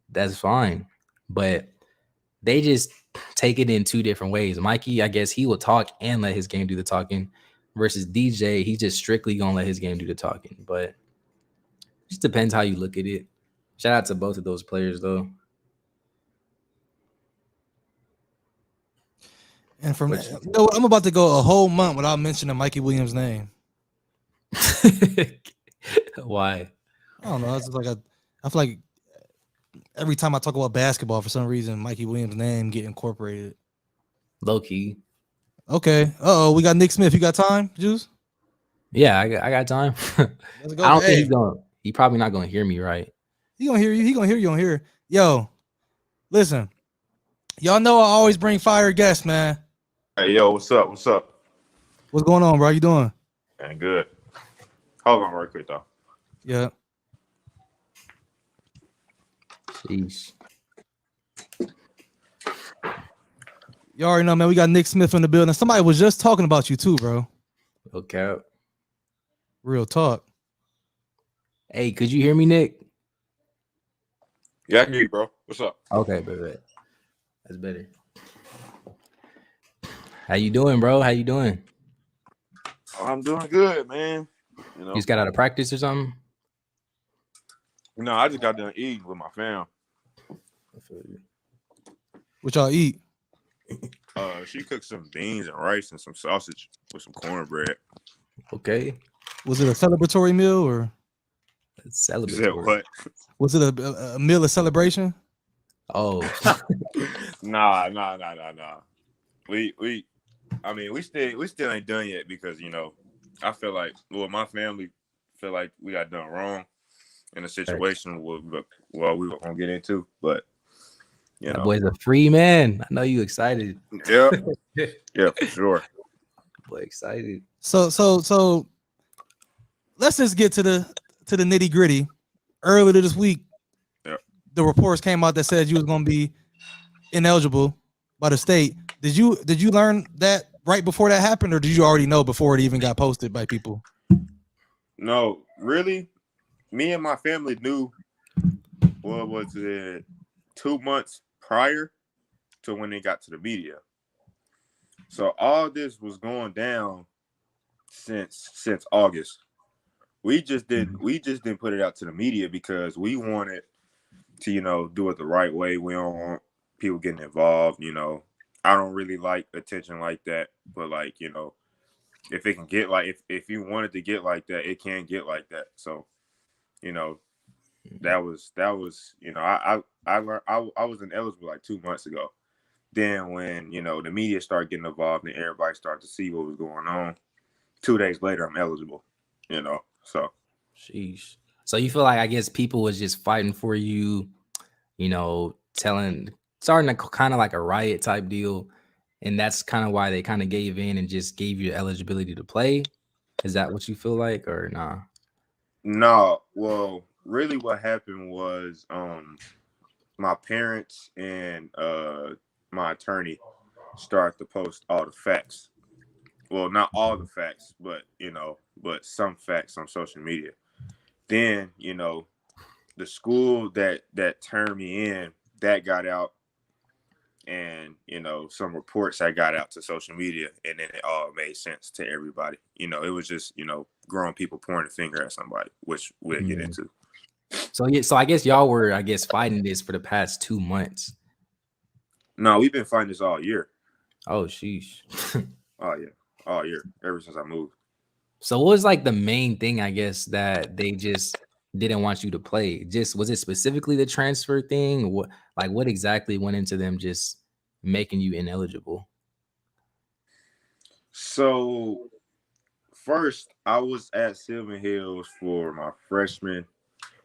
Speaker 1: that's fine. But they just take it in two different ways. Mikey, I guess he will talk and let his game do the talking, versus DJ, he just strictly gonna let his game do the talking. But it just depends how you look at it. Shout out to both of those players, though.
Speaker 2: And I'm about to go a whole month without mentioning Mikey Williams' name.
Speaker 1: Why?
Speaker 2: I don't know. It's just like I feel like every time I talk about basketball, for some reason, Mikey Williams' name get incorporated.
Speaker 1: Low key.
Speaker 2: Okay. We got Nick Smith. You got time, Juice?
Speaker 1: Yeah, I got time.
Speaker 2: Let's go.
Speaker 1: I don't think He probably not gonna hear me, right?
Speaker 2: He gonna hear you. He gonna hear you on here. Yo, listen. Y'all know I always bring fire guests, man.
Speaker 4: Hey, yo, what's up? What's up?
Speaker 2: What's going on, bro? How you doing?
Speaker 4: Man, good. Hold on right quick, though.
Speaker 2: Yeah.
Speaker 1: Jeez.
Speaker 2: You already know, man. We got Nick Smith in the building. Somebody was just talking about you too, bro.
Speaker 1: Okay.
Speaker 2: Real talk.
Speaker 1: Hey, could you hear me, Nick?
Speaker 4: Yeah, I can hear you, bro. What's up?
Speaker 1: Okay, baby. That's better. How you doing, bro? How you doing?
Speaker 4: I'm doing good, man. You know,
Speaker 1: You just got out of practice or something?
Speaker 4: no, I just got done eating with my fam.
Speaker 2: What y'all eat?
Speaker 4: She cooked some beans and rice and some sausage with some cornbread.
Speaker 1: Okay.
Speaker 2: Was it a celebratory meal or
Speaker 1: It's
Speaker 4: Is that
Speaker 1: celebratory.
Speaker 4: what?
Speaker 2: was it a meal of celebration?
Speaker 1: Oh.
Speaker 4: Nah. I mean, we still ain't done yet because I feel like, well, my family feel like we got done wrong in a situation we were gonna get into, but
Speaker 1: That boy's a free man. I know you excited.
Speaker 4: yeah, yeah, for sure.
Speaker 1: Boy, excited.
Speaker 2: So let's just get to the nitty gritty. Earlier this week, the reports came out that said you was gonna be ineligible by the state. Did you learn that right before that happened, or did you already know before it even got posted by people?
Speaker 4: No, really, me and my family knew. What was it? 2 months prior to when they got to the media. So all this was going down since August. We just didn't put it out to the media because we wanted to, do it the right way. We don't want people getting involved. I don't really like attention like that, but if it can get if you want it to get like that, it can get like that. So, that was I learned I was ineligible like 2 months ago. Then when the media started getting involved and everybody started to see what was going on, 2 days later I'm eligible. So.
Speaker 1: Sheesh. So you feel like, I guess, people was just fighting for you, starting to kind of like a riot type deal, and that's kind of why they kind of gave in and just gave you eligibility to play. Is that what you feel like, or nah?
Speaker 4: No, well, really what happened was my parents and my attorney started to post all the facts. Well, not all the facts, but some facts on social media. Then, the school that turned me in, that got out, and some reports I got out to social media, and then it all made sense to everybody. It was just grown people pointing a finger at somebody, which we'll get into.
Speaker 1: So yeah, so I guess y'all were, fighting this for the past 2 months.
Speaker 4: No, we've been fighting this all year.
Speaker 1: Oh, sheesh.
Speaker 4: Oh yeah, all year, ever since I moved.
Speaker 1: So what was like the main thing, I guess, that they just didn't want you to play? Just, was it specifically the transfer thing? What exactly went into them just making you ineligible?
Speaker 4: So first, I was at Sylvan Hills for my freshman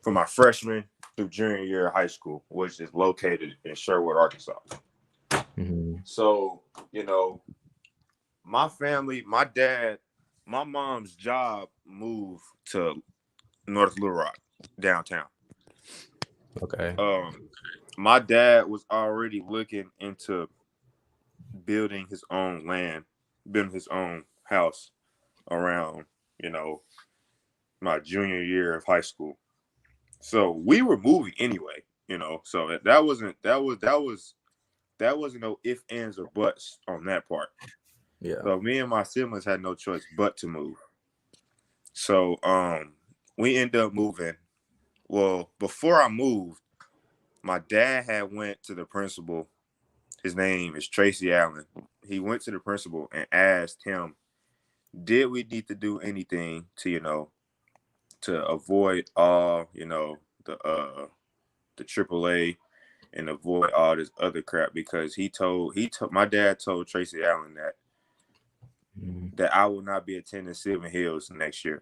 Speaker 4: through junior year of high school, which is located in Sherwood, Arkansas.
Speaker 1: Mm-hmm.
Speaker 4: So, my family, my dad, my mom's job moved to North Little Rock, downtown.
Speaker 1: Okay.
Speaker 4: My dad was already looking into building his own land, building his own house around, my junior year of high school. So we were moving anyway, so that wasn't no ifs, ands, or buts on that part.
Speaker 1: Yeah.
Speaker 4: So me and my siblings had no choice but to move. So we ended up moving. Well, before I moved, my dad had went to the principal. His name is Tracy Allen. He went to the principal and asked him, did we need to do anything to, to avoid all, the AAA and avoid all this other crap, because my dad told Tracy Allen that I will not be attending Sylvan Hills next year.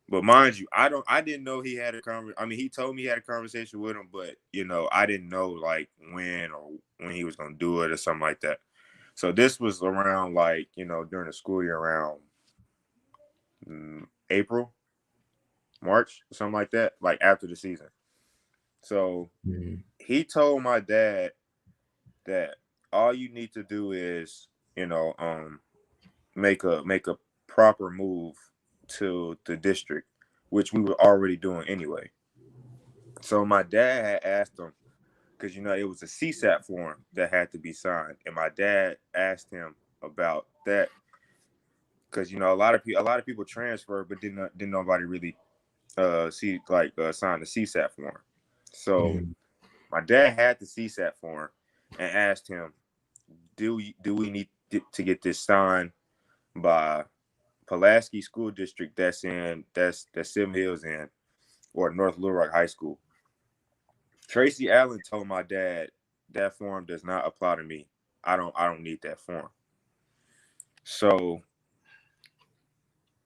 Speaker 4: But mind you, I didn't know he had a conversation. I mean, he told me he had a conversation with him, but I didn't know like when he was gonna do it or something like that. So this was around like during the school year around April, March, something like that, like after the season. So he told my dad that all you need to do is make a proper move to the district, which we were already doing anyway. So my dad had asked him because it was a CSAT form that had to be signed, and my dad asked him about that because a lot of people transfer, but didn't nobody really sign the CSAT form. So my dad had the CSAT form and asked him, do we need to get this signed by Pulaski School District that's Sim Hills in, or North Little Rock High School? Tracy Allen told my dad that form does not apply to me. I don't need that form. So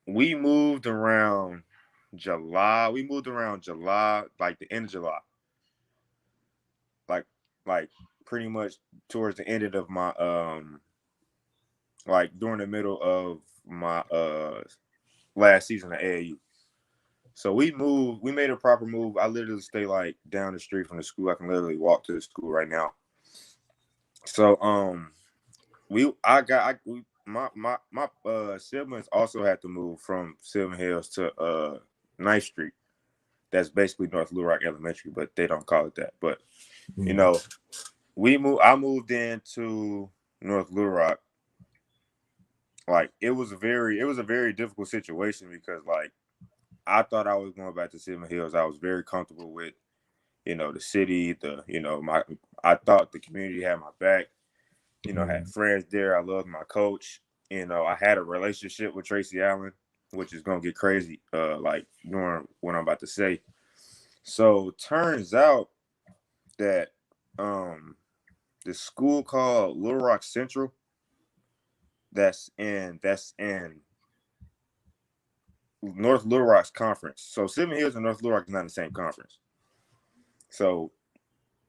Speaker 4: we moved around July. We moved around July, like the end of July. Like pretty much towards the end of my like during the middle of my last season at AAU. So we made a proper move. I literally stay like down the street from the school. I can literally walk to the school right now. So my siblings also had to move from Silver Hills to 9th Street. That's basically North Little Rock Elementary, but they don't call it that. But I moved into North Little Rock. Like it was a very difficult situation because like I thought I was going back to Silver Hills. I was very comfortable with the city, I thought the community had my back. Had friends there. I loved my coach. I had a relationship with Tracy Allen, which is gonna get crazy, like during what I'm about to say. So turns out that the school called Little Rock Central, that's in North Little Rock's conference. So Seven Hills and North Little Rock is not in the same conference. So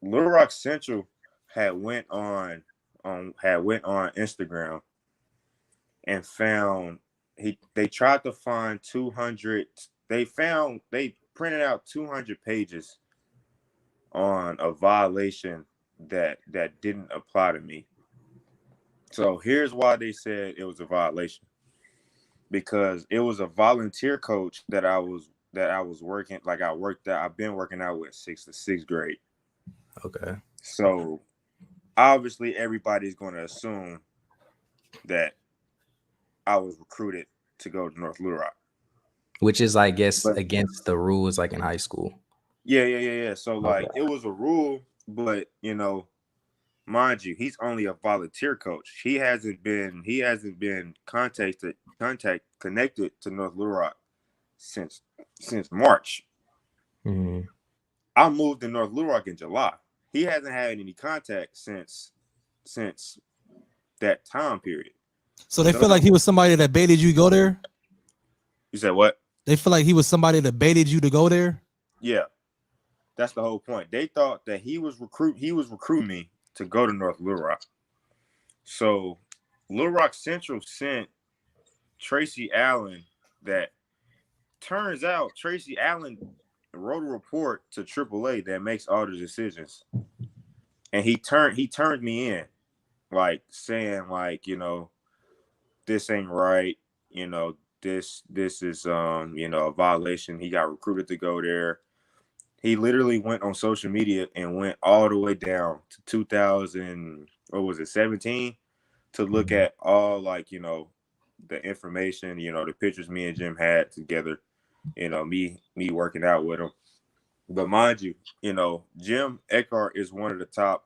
Speaker 4: Little Rock Central had went on Instagram and found they tried to find 200. They printed out 200 pages on a violation that didn't apply to me. So here's why they said it was a violation. Because it was a volunteer coach that I was working, like I've been working out with 6th to 6th grade.
Speaker 1: Okay.
Speaker 4: So obviously everybody's going to assume that I was recruited to go to North Little Rock.
Speaker 1: Which is, I guess, against the rules like in high school.
Speaker 4: Yeah. So like it was a rule, but mind you, he's only a volunteer coach. He hasn't been connected to North Little Rock since March.
Speaker 1: Mm-hmm.
Speaker 4: I moved to North Little Rock in July. He hasn't had any contact since that time period.
Speaker 2: So they feel like he was somebody that baited you to go there?
Speaker 4: You said what?
Speaker 2: They feel like he was somebody that baited you to go there?
Speaker 4: Yeah. That's the whole point. They thought that he was recruiting me to go to North Little Rock. So Little Rock Central sent Tracy Allen. That turns out Tracy Allen wrote a report to AAA that makes all the decisions. And he turned me in, like saying like, this ain't right, this is a violation. He got recruited to go there. He literally went on social media and went all the way down to 2017 to look at all like, the information, the pictures me and Jim had together, me working out with him. But mind you, Jim Eckhart is one of the top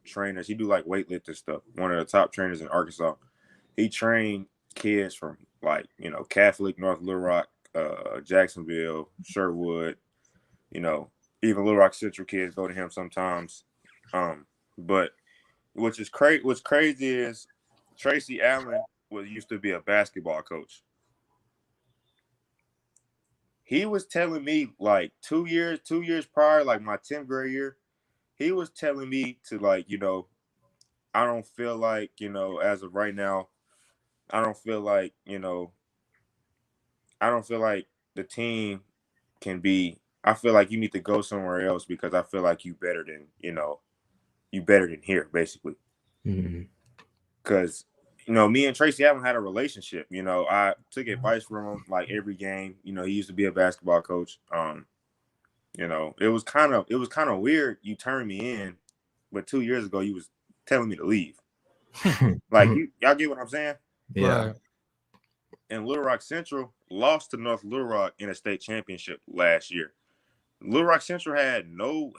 Speaker 4: trainers. He do like weightlifting stuff. One of the top trainers in Arkansas. He trained kids from like, Catholic, North Little Rock, Jacksonville, Sherwood, even Little Rock Central kids go to him sometimes. But what's crazy is Tracy Allen used to be a basketball coach. he was telling me like 2 years prior, like my 10th grade year, he was telling me to like, I don't feel like, as of right now, I don't feel like, I don't feel like the team can be. I feel like you need to go somewhere else because I feel like you better than, you better than here, basically. Because, me and Tracy haven't had a relationship. I took advice from him like every game. He used to be a basketball coach. It was kind of weird. You turned me in, but 2 years ago you was telling me to leave. Like y'all get what I'm saying?
Speaker 1: Yeah.
Speaker 2: Right.
Speaker 4: And Little Rock Central lost to North Little Rock in a state championship last year. Little Rock Central had no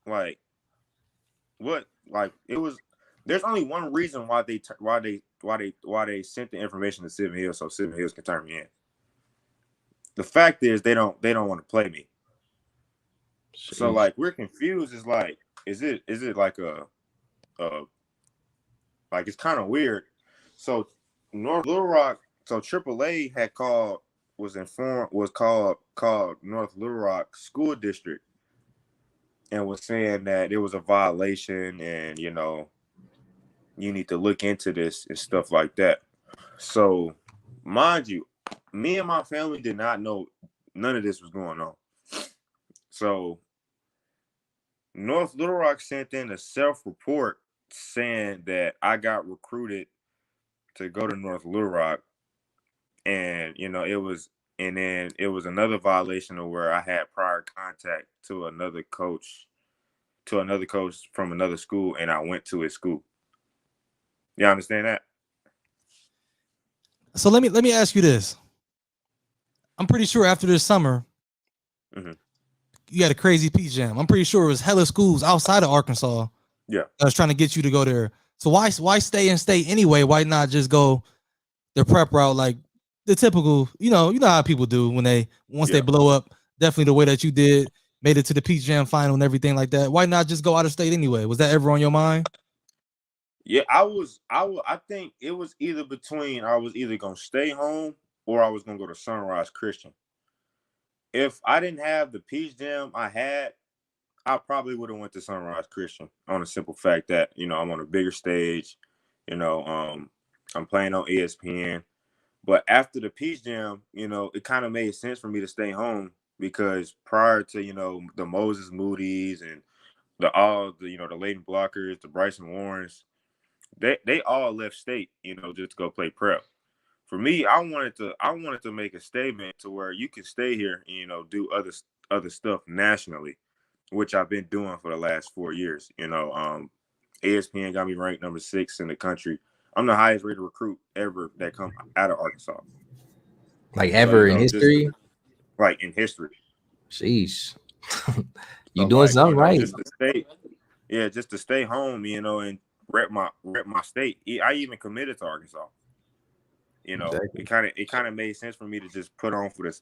Speaker 4: like what like it was. There's only one reason why they sent the information to Seven Hills so Seven Hills can turn me in. The fact is they don't want to play me. So like we're confused. It's like is it like a like it's kind of weird. So North Little Rock, so AAA had called North Little Rock School District and was saying that it was a violation and you need to look into this and stuff like that. So mind you, me and my family did not know none of this was going on. So North Little Rock sent in a self-report saying that I got recruited to go to North Little Rock, and it was another violation of where I had prior contact to another coach from another school, and I went to his school. You understand that?
Speaker 2: So let me ask you this. I'm pretty sure after this summer, you had a crazy peach jam. I'm pretty sure it was hella schools outside of Arkansas.
Speaker 4: Yeah.
Speaker 2: That was trying to get you to go there. So why stay in state anyway? Why not just go the prep route like the typical, you know how people do when they they blow up, definitely the way that you did, made it to the Peach Jam final and everything like that. Why not just go out of state anyway? Was that ever on your mind?
Speaker 4: Yeah, I think it was either between I was either gonna stay home or I was gonna go to Sunrise Christian. If I didn't have the Peach Jam I probably would have went to Sunrise Christian on the simple fact that, I'm on a bigger stage, I'm playing on ESPN. But after the Peach Jam, it kind of made sense for me to stay home because prior to, the Moses Moody's and the Leighton Blockers, the Bryson Warrens, they all left state, just to go play prep. For me, I wanted to make a statement to where you can stay here and, do other stuff nationally, which I've been doing for the last 4 years. ESPN got me ranked number 6 in the country. I'm the highest rated recruit ever that come out of Arkansas.
Speaker 1: Like ever in history?
Speaker 4: Like in history.
Speaker 1: Sheesh. You doing something right.
Speaker 4: Just to stay home, and rep my state. I even committed to Arkansas. Exactly. It kind of made sense for me to just put on for the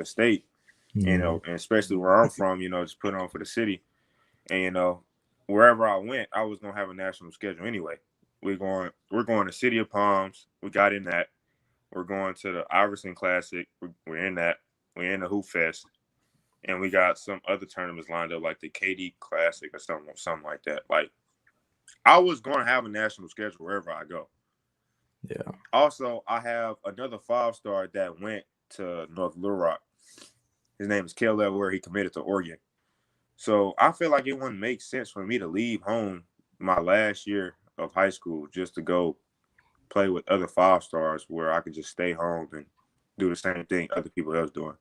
Speaker 4: state, and especially where I'm from, just put on for the city. And wherever I went, I was gonna have a national schedule anyway. We're going to City of Palms. We got in that. We're going to the Iverson Classic. We're in that. We're in the Hoop Fest, and we got some other tournaments lined up, like the KD Classic or something like that. Like, I was going to have a national schedule wherever I go.
Speaker 1: Yeah.
Speaker 4: Also, I have another 5-star that went to North Little Rock. His name is Caleb, where he committed to Oregon. So I feel like it wouldn't make sense for me to leave home my last year of high school just to go play with other 5-stars where I could just stay home and do the same thing other people else doing.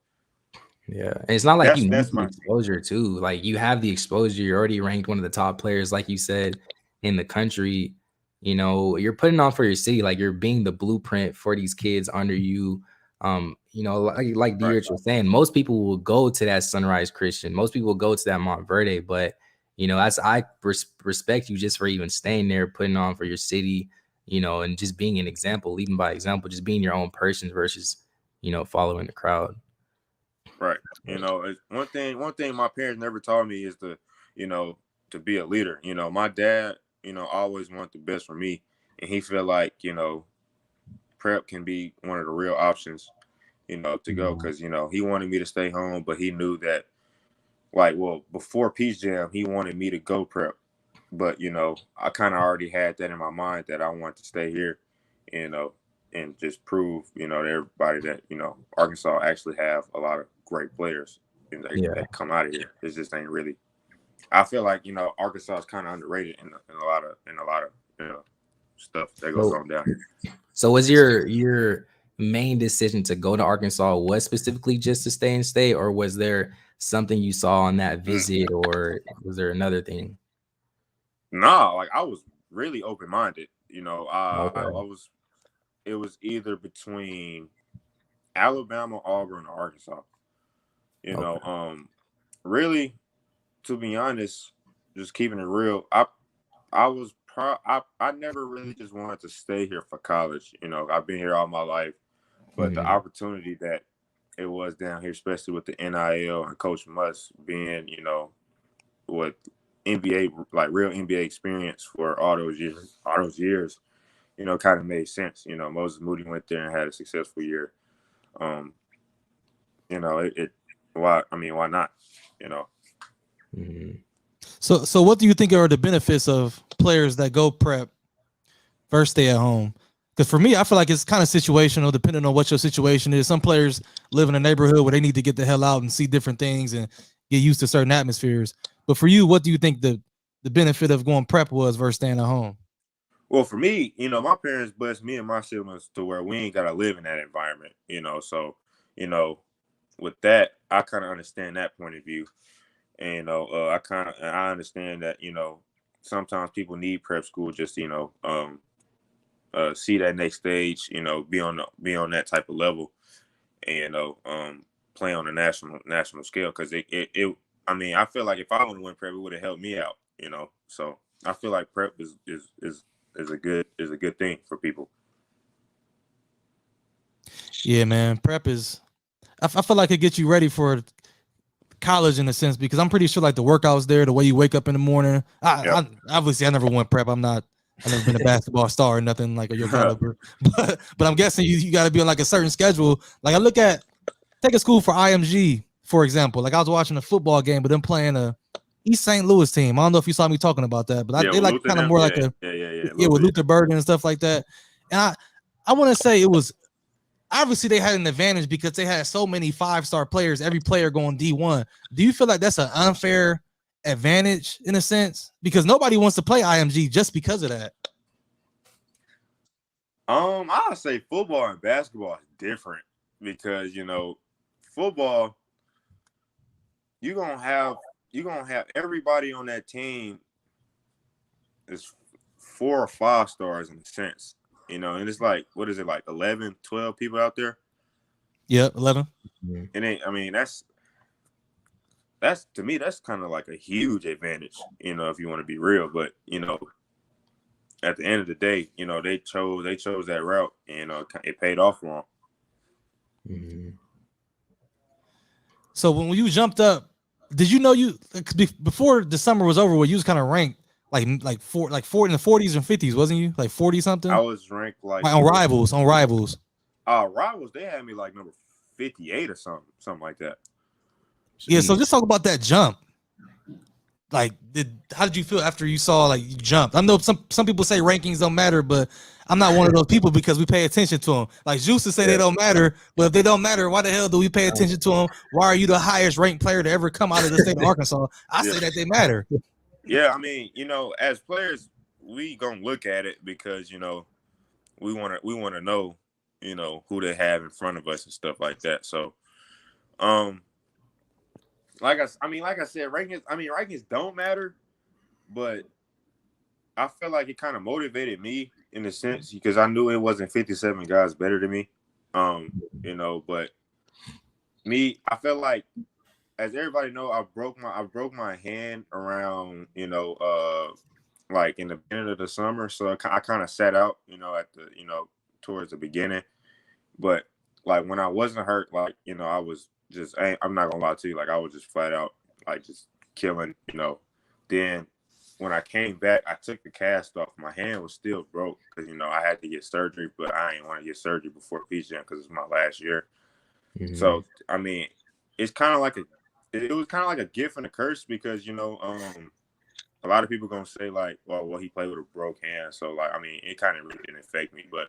Speaker 1: Yeah. And it's not like you need the exposure too. Like you have the exposure. You're already ranked one of the top players, like you said, in the country. You're putting on for your city. Like you're being the blueprint for these kids under you. Like Dierich was saying, most people will go to that Sunrise Christian. Most people will go to that Montverde. But, I respect you just for even staying there, putting on for your city, and just being an example, leading by example, just being your own person versus, following the crowd.
Speaker 4: Right. One thing my parents never taught me is to be a leader. My dad, always wanted the best for me. And he felt like, prep can be one of the real options to go because he wanted me to stay home, but he knew that before Peach Jam, he wanted me to go prep, but I kind of already had that in my mind that I wanted to stay here, and just prove to everybody that Arkansas actually have a lot of great players that come out of here. It just ain't really. I feel like Arkansas is kind of underrated in a lot of stuff that goes on down here.
Speaker 1: So was your main decision to go to Arkansas was specifically just to stay in state, or was there something you saw on that visit, or was there another thing?
Speaker 4: Nah, like I was really open-minded.
Speaker 1: Okay.
Speaker 4: It was either between Alabama, Auburn, or Arkansas.
Speaker 1: Okay.
Speaker 4: Really, to be honest, just keeping it real, I never really just wanted to stay here for college. I've been here all my life, but the opportunity that it was down here, especially with the NIL and Coach Muss being, with NBA, like real NBA experience for all those years, kind of made sense. Moses Moody went there and had a successful year. Why not?
Speaker 2: So what do you think are the benefits of players that go prep versus stay at home? Because for me, I feel like it's kind of situational, depending on what your situation is. Some players live in a neighborhood where they need to get the hell out and see different things and get used to certain atmospheres. But for you, what do you think the benefit of going prep was versus staying at home?
Speaker 4: Well, for me, my parents blessed me and my siblings to where we ain't got to live in that environment, So, with that, I kind of understand that point of view. And, I understand that, sometimes people need prep school just, see that next stage, be on that type of level and, play on a national scale. Cause I feel like if I would have went prep, it would have helped me out, So I feel like prep is a good thing for people.
Speaker 2: Yeah, man. Prep is, I feel like it gets you ready for college in a sense, because I'm pretty sure like the workouts there, the way you wake up in the morning. I obviously I never went prep. I've never been a basketball star or nothing like your caliber. But I'm guessing you got to be on like a certain schedule. Like take a school for IMG, for example. Like I was watching a football game, but them playing a East St. Louis team. I don't know if you saw me talking about that, but they like kind of more like with Luther Burden and stuff like that. And I want to say it was obviously they had an advantage because they had so many 5-star players, every player going D1. Do you feel like that's an unfair advantage in a sense? Because nobody wants to play IMG just because of that.
Speaker 4: I would say football and basketball is different because, football, you're gonna have everybody on that team is 4 or 5 stars in a sense. And it's like, what is it, like 11, 12 people out there?
Speaker 2: Yeah, 11.
Speaker 4: And that's to me, that's kind of like a huge advantage, if you want to be real. But, at the end of the day, they chose that route and it paid off for them.
Speaker 2: So when you jumped up, did you know before the summer was over, you was kind of ranked like in the 40s and 50s, wasn't you? Like 40 something?
Speaker 4: I was ranked like
Speaker 2: on Rivals.
Speaker 4: Rivals, they had me like number 58 or something like that.
Speaker 2: Yeah, so just talk about that jump. Like, how did you feel after you saw like you jumped? I know some people say rankings don't matter, but I'm not one of those people because we pay attention to them. Like Juices say they don't matter, but if they don't matter, why the hell do we pay attention to them? Why are you the highest ranked player to ever come out of the state of Arkansas? I say that they matter.
Speaker 4: Yeah, as players, we gonna look at it because we want to know who they have in front of us and stuff like that. So, like I said, rankings don't matter, but I feel like it kind of motivated me in a sense because I knew it wasn't 57 guys better than me. But me, I felt like, as everybody know, I broke my hand around, like in the beginning of the summer. So I kind of sat out, at the, towards the beginning. But like when I wasn't hurt, like, I was just, I'm not gonna lie to you, like I was just flat out, like just killing, Then when I came back, I took the cast off. My hand was still broke because, I had to get surgery, but I didn't want to get surgery before Peach Jam because it's my last year. So I mean, it's kind of like it was kind of like a gift and a curse because a lot of people gonna say like, well, he played with a broke hand, so like, I mean, it kind of really didn't affect me, but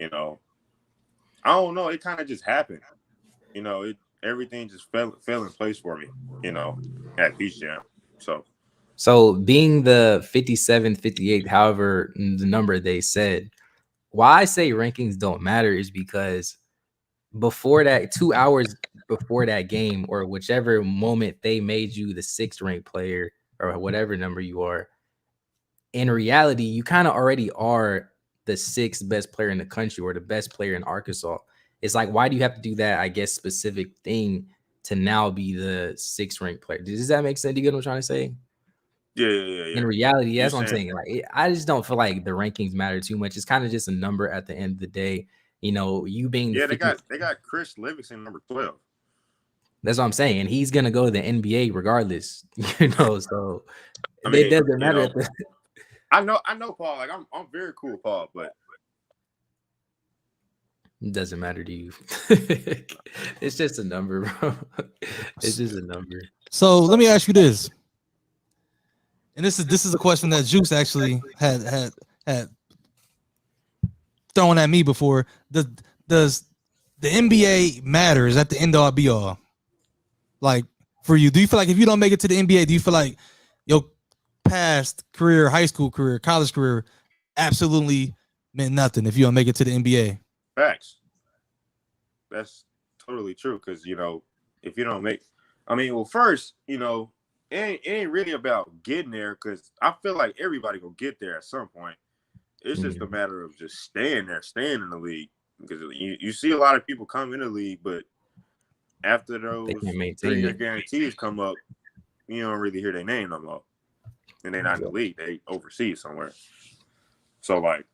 Speaker 4: I don't know, it kind of just happened, everything just fell in place for me, at Peach Jam.
Speaker 1: So being the 57th, 58th, however the number they said, why I say rankings don't matter is because before that, 2 hours before that game or whichever moment they made you the 6th ranked player or whatever number you are, in reality, you kind of already are the 6th best player in the country or the best player in Arkansas. It's like, why do you have to do that, I guess, specific thing to now be the 6th ranked player? Does that make sense? Do you get what I'm trying to say?
Speaker 4: Yeah.
Speaker 1: In reality, that's
Speaker 4: You're
Speaker 1: what I'm saying. Like, I just don't feel like the rankings matter too much. It's kind of just a number at the end of the day. You being the 50,
Speaker 4: they got Chris Livingston number 12.
Speaker 1: that's what I'm saying. And he's gonna go to the NBA regardless. So
Speaker 4: I
Speaker 1: it
Speaker 4: mean,
Speaker 1: doesn't matter.
Speaker 4: I know Paul. Like I'm very cool with Paul, but
Speaker 1: It doesn't matter to you. It's just a number, bro. It's just a number.
Speaker 2: So let me ask you this, and this is a question that Juice actually had thrown at me before. Does the NBA matter? Is that the end all be all? Like for you, do you feel like if you don't make it to the NBA, do you feel like your past career, high school career, college career, absolutely meant nothing if you don't make it to the NBA?
Speaker 4: facts. That's totally true. Because if you don't make, first, it ain't really about getting there. Because I feel like everybody gonna get there at some point. It's just a matter of just staying in the league. Because you see a lot of people come in the league, but after those 3-year guarantees come up, you don't really hear their name no more. And they're not in the league. They overseas somewhere. So, like,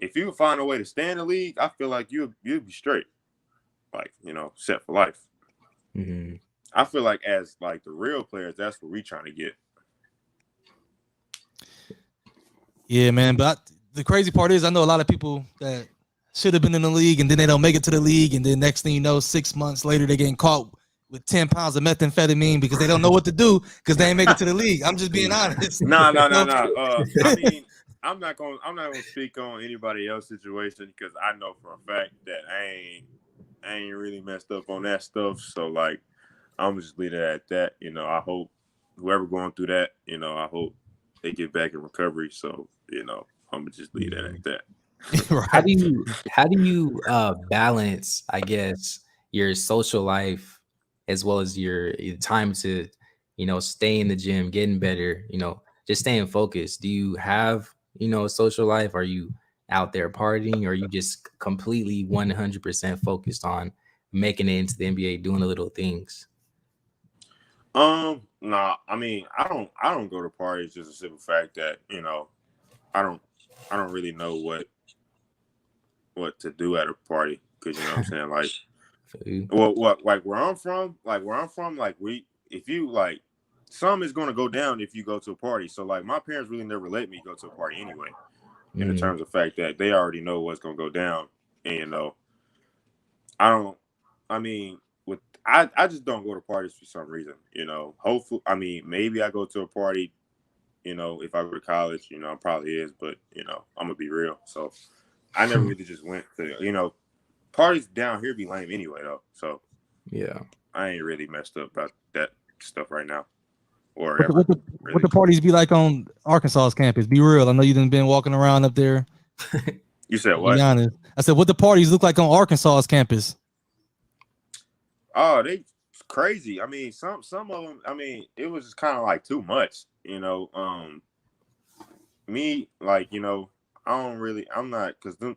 Speaker 4: if you find a way to stay in the league, I feel like you'll be straight. Like, set for life.
Speaker 1: Mm-hmm.
Speaker 4: I feel like as, like, the real players, that's what we trying to get.
Speaker 2: Yeah, man. But the crazy part is I know a lot of people that should have been in the league and then they don't make it to the league. And then next thing you know, 6 months later, they're getting caught with 10 pounds of methamphetamine because they don't know what to do because they ain't make it to the league. I'm just being honest.
Speaker 4: No. I mean, I'm not gonna speak on anybody else's situation because I know for a fact that I ain't really messed up on that stuff. So like, I'm just leave it at that. I hope whoever going through that, I hope they get back in recovery. So I'm gonna just leave it at that.
Speaker 2: Right.
Speaker 1: How do you balance, I guess, your social life as well as your time to stay in the gym, getting better, just staying focused? Do you have a social life? Are you out there partying, or are you just completely 100% focused on making it into the NBA, doing the little things?
Speaker 4: Nah, I mean, I don't go to parties, just a simple fact that I don't really know what to do at a party, because what I'm saying, like, what like where I'm from, like if you like, some is going to go down if you go to a party. So like, my parents really never let me go to a party anyway, in the terms of fact that they already know what's going to go down. And I just don't go to parties for some reason. Hopefully, maybe I go to a party, if I go to college, probably is, but I'm gonna be real. So I never really just went to, parties down here be lame anyway though. So
Speaker 1: yeah,
Speaker 4: I ain't really messed up about that stuff right now. Or
Speaker 2: what the parties be like on Arkansas's campus? Be real. I know you done been walking around up there.
Speaker 4: You said what?
Speaker 2: Be honest. I said, what the parties look like on Arkansas's campus?
Speaker 4: Oh, they crazy. Some of them. It was just kind of like too much. Me, like, I'm not, because them.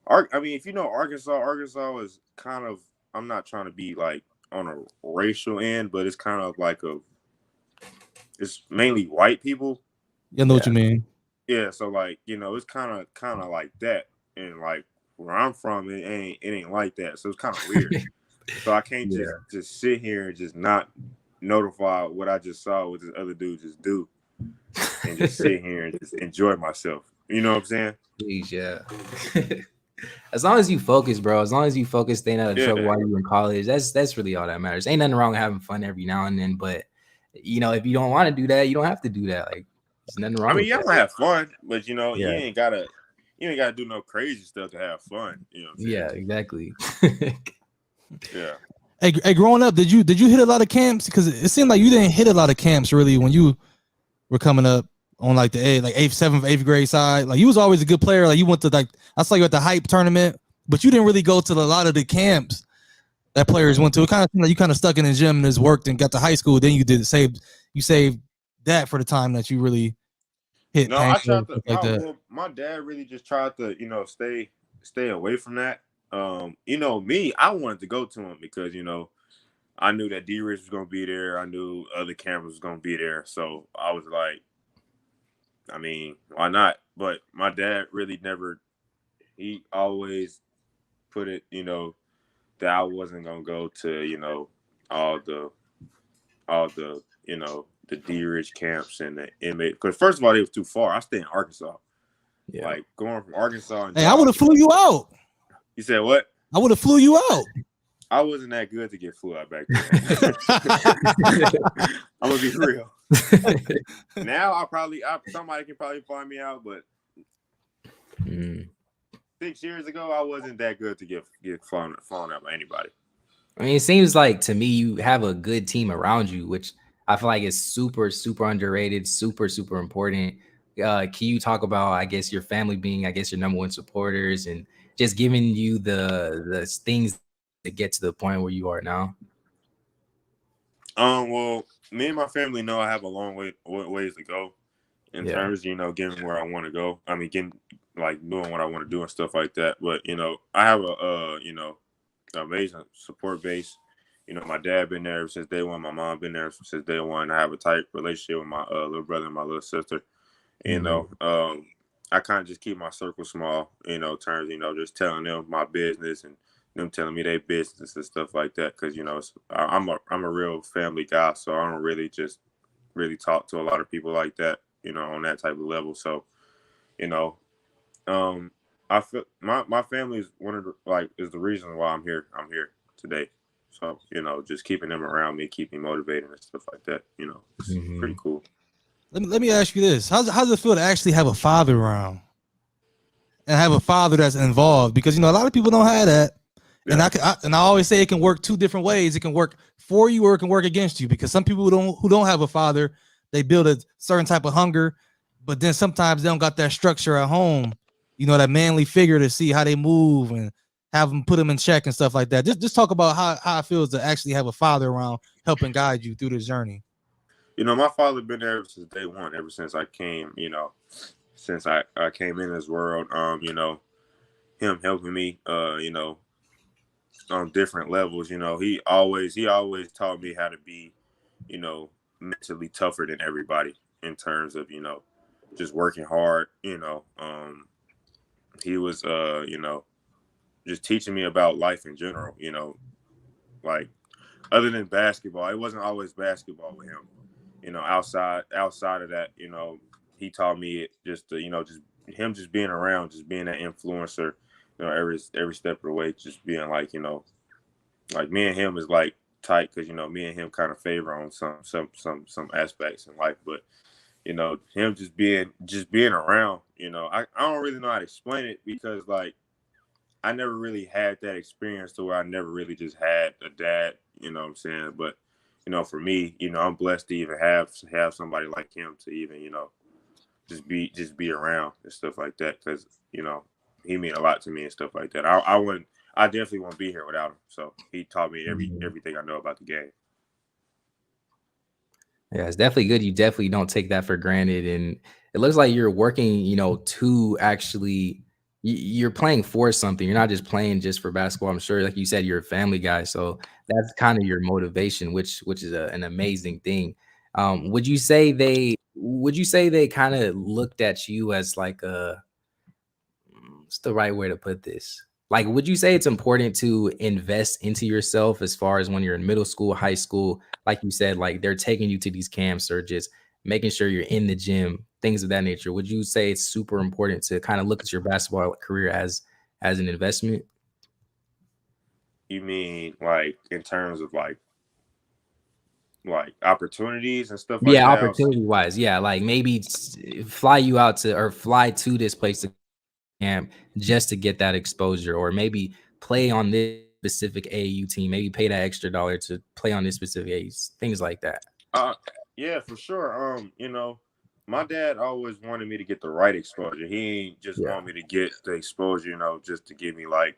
Speaker 4: If you know Arkansas is kind of. I'm not trying to be like on a racial end, but it's kind of like it's mainly white people.
Speaker 2: You know what you mean?
Speaker 4: Yeah, so like, it's kind of like that, and like where I'm from, it ain't like that, so it's kind of weird. So I can't just sit here and just not notify what I just saw what this other dude just do, and just sit here and just enjoy myself. You know what I'm saying?
Speaker 1: Please, yeah. As long as you focus, bro. As long as you focus, staying out of trouble
Speaker 4: Yeah.
Speaker 1: while you're in college, that's really all that matters. Ain't nothing wrong with having fun every now and then, but if you don't want to do that, you don't have to do that. Like, there's nothing
Speaker 4: I
Speaker 1: wrong
Speaker 4: mean,
Speaker 1: with
Speaker 4: yeah, I'm
Speaker 1: that.
Speaker 4: gonna have fun, but you
Speaker 1: Yeah,
Speaker 4: ain't gotta do no crazy stuff to have fun. You know what I'm saying?
Speaker 1: yeah, exactly.
Speaker 4: Yeah.
Speaker 2: Hey, growing up, did you hit a lot of camps? Because it seemed like you didn't hit a lot of camps really when you were coming up on like the eighth, seventh, eighth grade side. Like you was always a good player. Like you went to like I saw you at the hype tournament, but you didn't really go to a lot of the camps that players went to. It kind of seemed like you kind of stuck in the gym and just worked and got to high school. Then you saved that for the time that you really hit.
Speaker 4: No, I tried to.
Speaker 2: Like that.
Speaker 4: My dad really just tried to, stay away from that. Me, I wanted to go to him because I knew that D-Rich was gonna be there. I knew other cameras was gonna be there, so I was like, I mean, why not? But my dad really never. He always put it, that I wasn't gonna go to, all the the D-Rich camps and the inmate. Because first of all, it was too far. I stay in Arkansas.
Speaker 1: Yeah.
Speaker 4: Like going from Arkansas. And
Speaker 2: Hey, I would have flew you out.
Speaker 4: You said what?
Speaker 2: I would have flew you out.
Speaker 4: I wasn't that good to get flew out back then. I'm gonna be real. Now somebody can probably find me out, but 6 years ago I wasn't that good to get flown out by anybody.
Speaker 1: I mean, it seems like to me you have a good team around you, which I feel like is super, super underrated, super, super important. Can you talk about, I guess, your family being, I guess, your number one supporters and just giving you the things to get to the point where you are now?
Speaker 4: Well, me and my family know I have a long ways to go in terms, getting where I want to go. I mean, getting doing what I want to do and stuff like that. But I have a amazing support base. My dad been there since day one. My mom been there since day one. I have a tight relationship with my little brother and my little sister. I kind of just keep my circle small, terms, just telling them my business and them telling me their business and stuff like that. Cause I'm a real family guy. So I don't really talk to a lot of people like that, on that type of level. So, I feel my family is one of is the reason why I'm here today. So, just keeping them around me, keep me motivated and stuff like that, it's pretty cool.
Speaker 2: Let me ask you this. How does it feel to actually have a father around and have a father that's involved? Because, a lot of people don't have that. Yeah. And I always say it can work two different ways. It can work for you or it can work against you, because some people who don't have a father, they build a certain type of hunger, but then sometimes they don't got that structure at home, that manly figure to see how they move and have them put them in check and stuff like that. Just talk about how it feels to actually have a father around helping guide you through this journey.
Speaker 4: My father been there since day one, ever since I came, since I came in this world, him helping me, on different levels, he always taught me how to be, mentally tougher than everybody in terms of, just working hard, he was, just teaching me about life in general, other than basketball. It wasn't always basketball with him. Outside of that, he taught me just to, just being around, just being an influencer, every step of the way, just being like me and him is like tight because, me and him kind of favor on some aspects in life, but, him just being around, I don't really know how to explain it because I never really had that experience to where I never really just had a dad, you know what I'm saying? But, for me, I'm blessed to even have somebody like him to even, just be around and stuff like that. Cause, he mean a lot to me and stuff like that. I definitely won't be here without him. So he taught me everything I know about the game.
Speaker 1: Yeah, it's definitely good. You definitely don't take that for granted. And it looks like you're working, to actually, you're playing for something. You're not just playing just for basketball. I'm sure, like you said, you're a family guy. So that's kind of your motivation, which is an amazing thing. Would you say they kind of looked at you as like what's the right way to put this? Like, would you say it's important to invest into yourself as far as when you're in middle school, high school? Like you said, like they're taking you to these camps or just making sure you're in the gym, things of that nature. Would you say it's super important to kind of look at your basketball career as as an investment?
Speaker 4: You mean like in terms of like opportunities and stuff like
Speaker 1: Yeah,
Speaker 4: that?
Speaker 1: opportunity wise. Yeah, like maybe fly you out to or fly to this place to camp just to get that exposure, or maybe play on this specific AAU team, maybe pay that extra dollar to play on this specific AAU, things like that.
Speaker 4: Yeah, for sure. My dad always wanted me to get the right exposure. He ain't just want me to get the exposure, just to give me like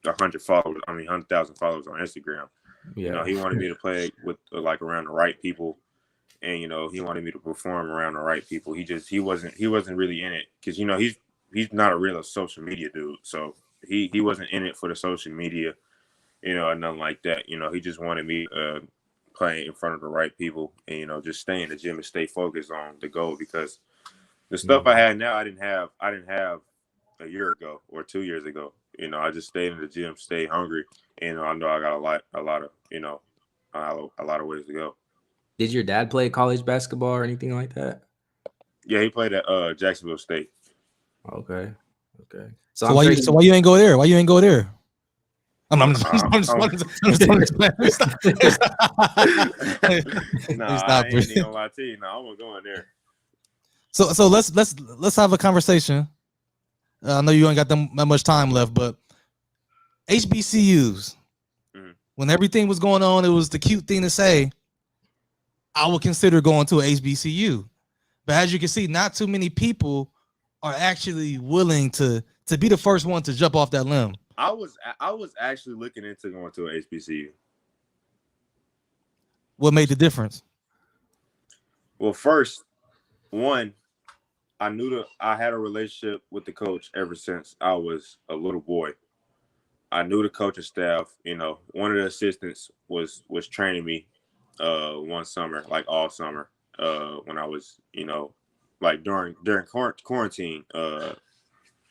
Speaker 4: 100,000 followers on Instagram.
Speaker 1: Yeah.
Speaker 4: He wanted me to play with like around the right people, and he wanted me to perform around the right people. He wasn't really in it because he's not a real social media dude, so he wasn't in it for the social media, and nothing like that. He just wanted me playing in front of the right people, and just stay in the gym and stay focused on the goal, because the stuff I had now I didn't have a year ago or 2 years ago. I just stayed in the gym, stay hungry, and I know I got a lot of ways to go.
Speaker 1: Did your dad play college basketball or anything like that?
Speaker 4: Yeah, he played at Jacksonville State.
Speaker 1: Okay.
Speaker 2: So why you ain't go there? Why you ain't go there? I'm just
Speaker 4: Nah, I ain't even gonna lie to you. No, I'm going there.
Speaker 2: So let's have a conversation. I know you ain't got that much time left, but HBCUs, when everything was going on, it was the cute thing to say, I would consider going to a HBCU. But as you can see, not too many people are actually willing to be the first one to jump off that limb.
Speaker 4: I was actually looking into going to an HBCU.
Speaker 2: What made the difference?
Speaker 4: Well, first, one, I had a relationship with the coach ever since I was a little boy. I knew the coaching staff. One of the assistants was training me one summer, like all summer, when I was, like during quarantine, the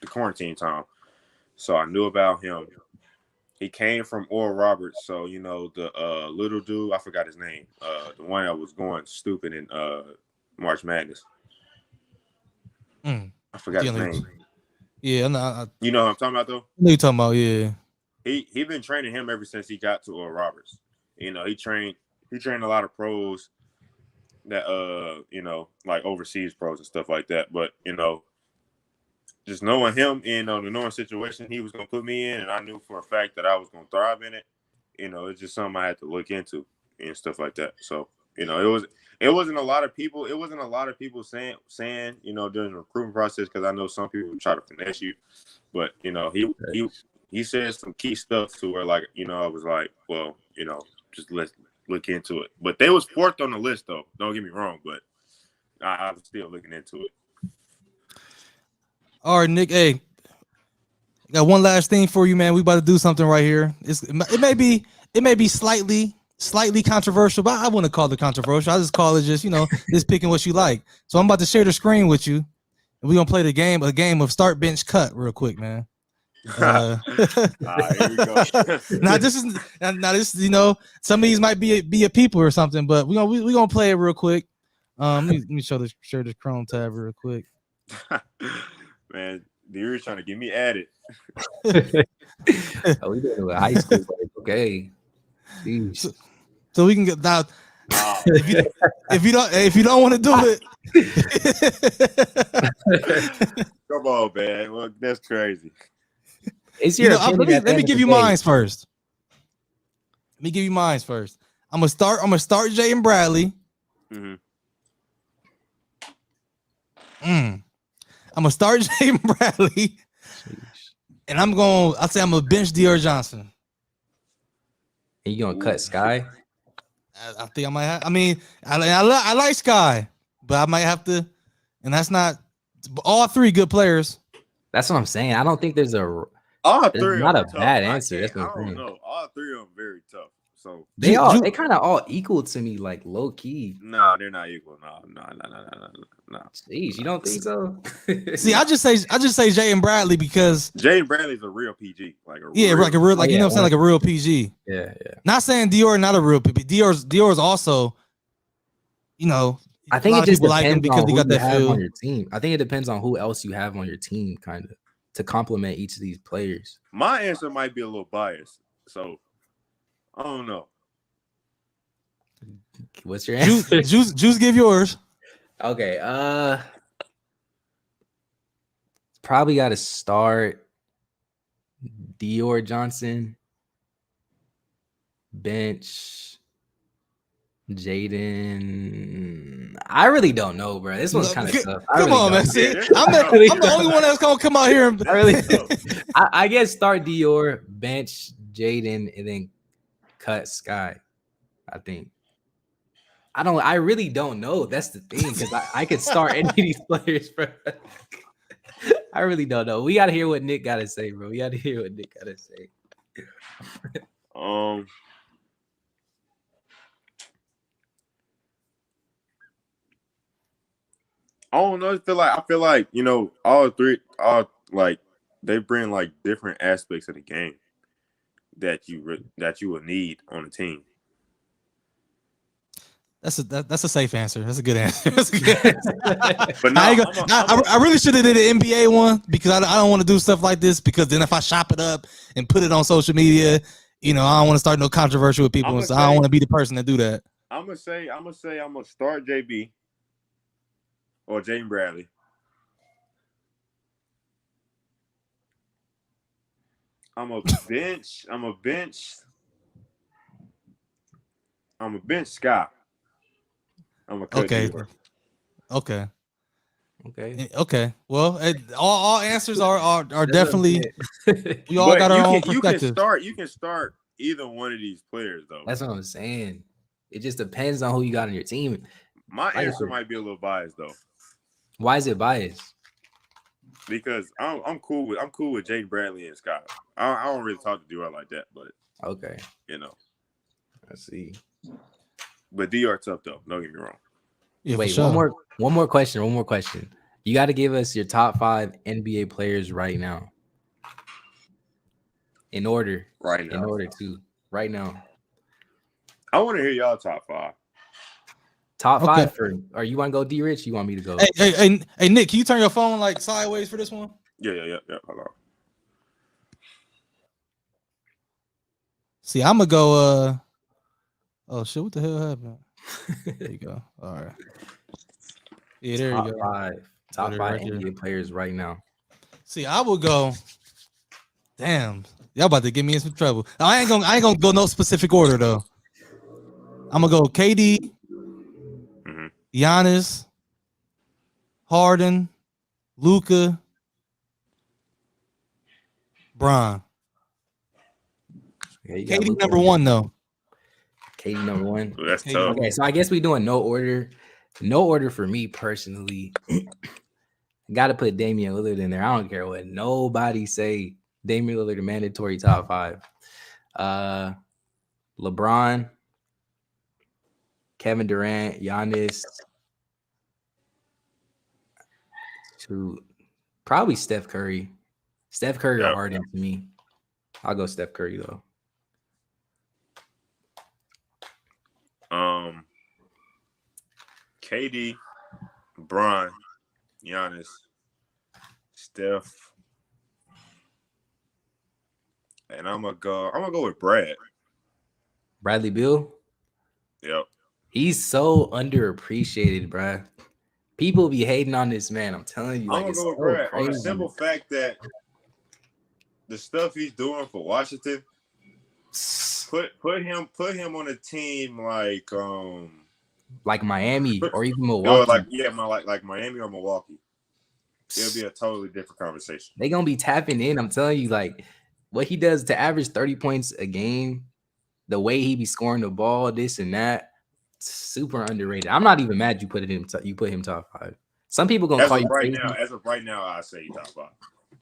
Speaker 4: quarantine time. So I knew about him. He came from Oral Roberts, so the little dude, I forgot his name, the one that was going stupid in March Madness. I forgot his name.
Speaker 2: Yeah,
Speaker 4: you know what I'm talking about though?
Speaker 2: I know you're talking about, yeah.
Speaker 4: He been training him ever since he got to Oral Roberts. He trained a lot of pros that like overseas pros and stuff like that. But just knowing him and the knowing situation he was gonna put me in, and I knew for a fact that I was gonna thrive in it. It's just something I had to look into and stuff like that. So it wasn't a lot of people. It wasn't a lot of people saying during the recruitment process, because I know some people try to finesse you, but he said some key stuff to where, like, I was like, well, just let's look into it. But they was fourth on the list though. Don't get me wrong, but I was still looking into it.
Speaker 2: All right, Nick. Hey, got one last thing for you, man. We about to do something right here. It may be slightly controversial, but I wouldn't call it controversial. I just call it just picking what you like. So I'm about to share the screen with you, and we're gonna play a game of start, bench, cut real quick, man.
Speaker 4: Here we go.
Speaker 2: Now this some of these might be a people or something, but we're gonna play it real quick. Let me share this Chrome tab real quick.
Speaker 4: Man, you're trying to get me added.
Speaker 1: We did it with high school, but okay.
Speaker 2: So we can get that. If you don't want to do it,
Speaker 4: come on, man. Well, that's crazy.
Speaker 1: It's your
Speaker 2: let me give you mine first. I'm gonna start Jaden Bradley. I'm gonna start Jaden Bradley, and I'm gonna bench Dior Johnson.
Speaker 1: And you gonna cut Sky?
Speaker 2: I think I might have. I mean, I like Sky, but I might have to. And that's not all three good players.
Speaker 1: That's what I'm saying. I don't think there's
Speaker 4: all three.
Speaker 1: Not a
Speaker 4: tough.
Speaker 1: bad answer. That's
Speaker 4: I
Speaker 1: what I'm
Speaker 4: don't
Speaker 1: saying.
Speaker 4: know. All three of them very tough. So
Speaker 1: they kind of all equal to me, like low key.
Speaker 4: No, they're not equal. No.
Speaker 1: Jeez, you don't think so?
Speaker 2: See, I just say Jaden Bradley because
Speaker 4: Jaden Bradley's a real PG, like a
Speaker 2: real, like you know what I'm saying, like a real PG.
Speaker 1: Yeah.
Speaker 2: Not saying Dior not a real PG. Dior's also,
Speaker 1: I think it just depends
Speaker 2: like him because
Speaker 1: on
Speaker 2: he
Speaker 1: who
Speaker 2: got
Speaker 1: you
Speaker 2: that
Speaker 1: have
Speaker 2: feel
Speaker 1: on your team. I think it depends on who else you have on your team, kind of. to complement each of these players.
Speaker 4: My answer might be a little biased, so I don't know.
Speaker 1: What's your answer?
Speaker 2: Juice, give yours.
Speaker 1: Okay, probably got to start Dior Johnson, bench Jaden. I really don't know, bro. This one's kind of tough.
Speaker 2: Come on, man. See, I'm the only one that's gonna come out here. And
Speaker 1: I really I guess start Dior, bench Jaden, and then cut Sky. I think. I really don't know. That's the thing, because I could start any of these players, bro. I really don't know. We gotta hear what Nick gotta say, bro. We gotta hear what Nick gotta say.
Speaker 4: I don't know. I feel like all three are like they bring like different aspects of the game that you would need on a team.
Speaker 2: That's a safe answer. That's a good answer. That's a good answer.
Speaker 4: But no,
Speaker 2: I really should have did an NBA one, because I don't want to do stuff like this, because then if I chop it up and put it on social media, I don't want to start no controversy with people. So I don't want to be the person to do that.
Speaker 4: I'm gonna start JB or Jaden Bradley. I'm a bench Sky. I'm a cut Dior.
Speaker 2: Okay. Well, all answers are definitely. We all got our own perspective.
Speaker 4: You can start either one of these players, though.
Speaker 1: That's what I'm saying. It just depends on who you got on your team.
Speaker 4: My answer might be a little biased, though.
Speaker 1: Why is it biased?
Speaker 4: Because I'm cool with Jaden Bradley and Scott. I don't really talk to Dior like that, but
Speaker 1: okay, I see.
Speaker 4: But Dior tough though. Don't get me wrong.
Speaker 2: Yeah,
Speaker 1: wait,
Speaker 2: sure.
Speaker 1: one more question. You got to give us your top 5 NBA players right now. In order. Right now. Right now.
Speaker 4: I want to hear y'all top 5.
Speaker 1: Top 5 for, or you want to go D Rich? You want me to go?
Speaker 2: Hey, Nick, can you turn your phone like sideways for this one?
Speaker 4: Yeah. Hold on.
Speaker 2: See, I'm gonna go. Oh shit! What the hell happened? There you go. All right. Yeah, there you go.
Speaker 1: Top 5 NBA players right now.
Speaker 2: See, I will go. Damn, y'all about to get me in some trouble. I ain't gonna go no specific order though. I'm gonna go KD, Giannis, Harden, Luka, Bron.
Speaker 1: Okay,
Speaker 2: KD number 1 though.
Speaker 1: KD number 1.
Speaker 4: That's tough.
Speaker 1: Okay, so I guess we doing no order. No order for me personally. Got to put Damian Lillard in there. I don't care what nobody say. Damian Lillard, a mandatory top 5. LeBron, Kevin Durant, Giannis. Probably Steph Curry. Steph Curry or Harden to me. I'll go Steph Curry though.
Speaker 4: KD, Bron, Giannis, Steph, and I'm gonna go with
Speaker 1: Bradley Beal.
Speaker 4: Yep.
Speaker 1: He's so underappreciated, bruh. People be hating on this man. I'm telling you,
Speaker 4: I'm gonna go with Brad on the simple fact that the stuff he's doing for Washington, put him on a team like
Speaker 1: Miami or even Milwaukee.
Speaker 4: Like Miami or Milwaukee. It'll be a totally different conversation.
Speaker 1: They gonna be tapping in. I'm telling you, like what he does to average 30 points a game, the way he be scoring the ball, this and that, super underrated. I'm not even mad you put him top 5. Some people gonna call you crazy.
Speaker 4: As of right now, I say top 5.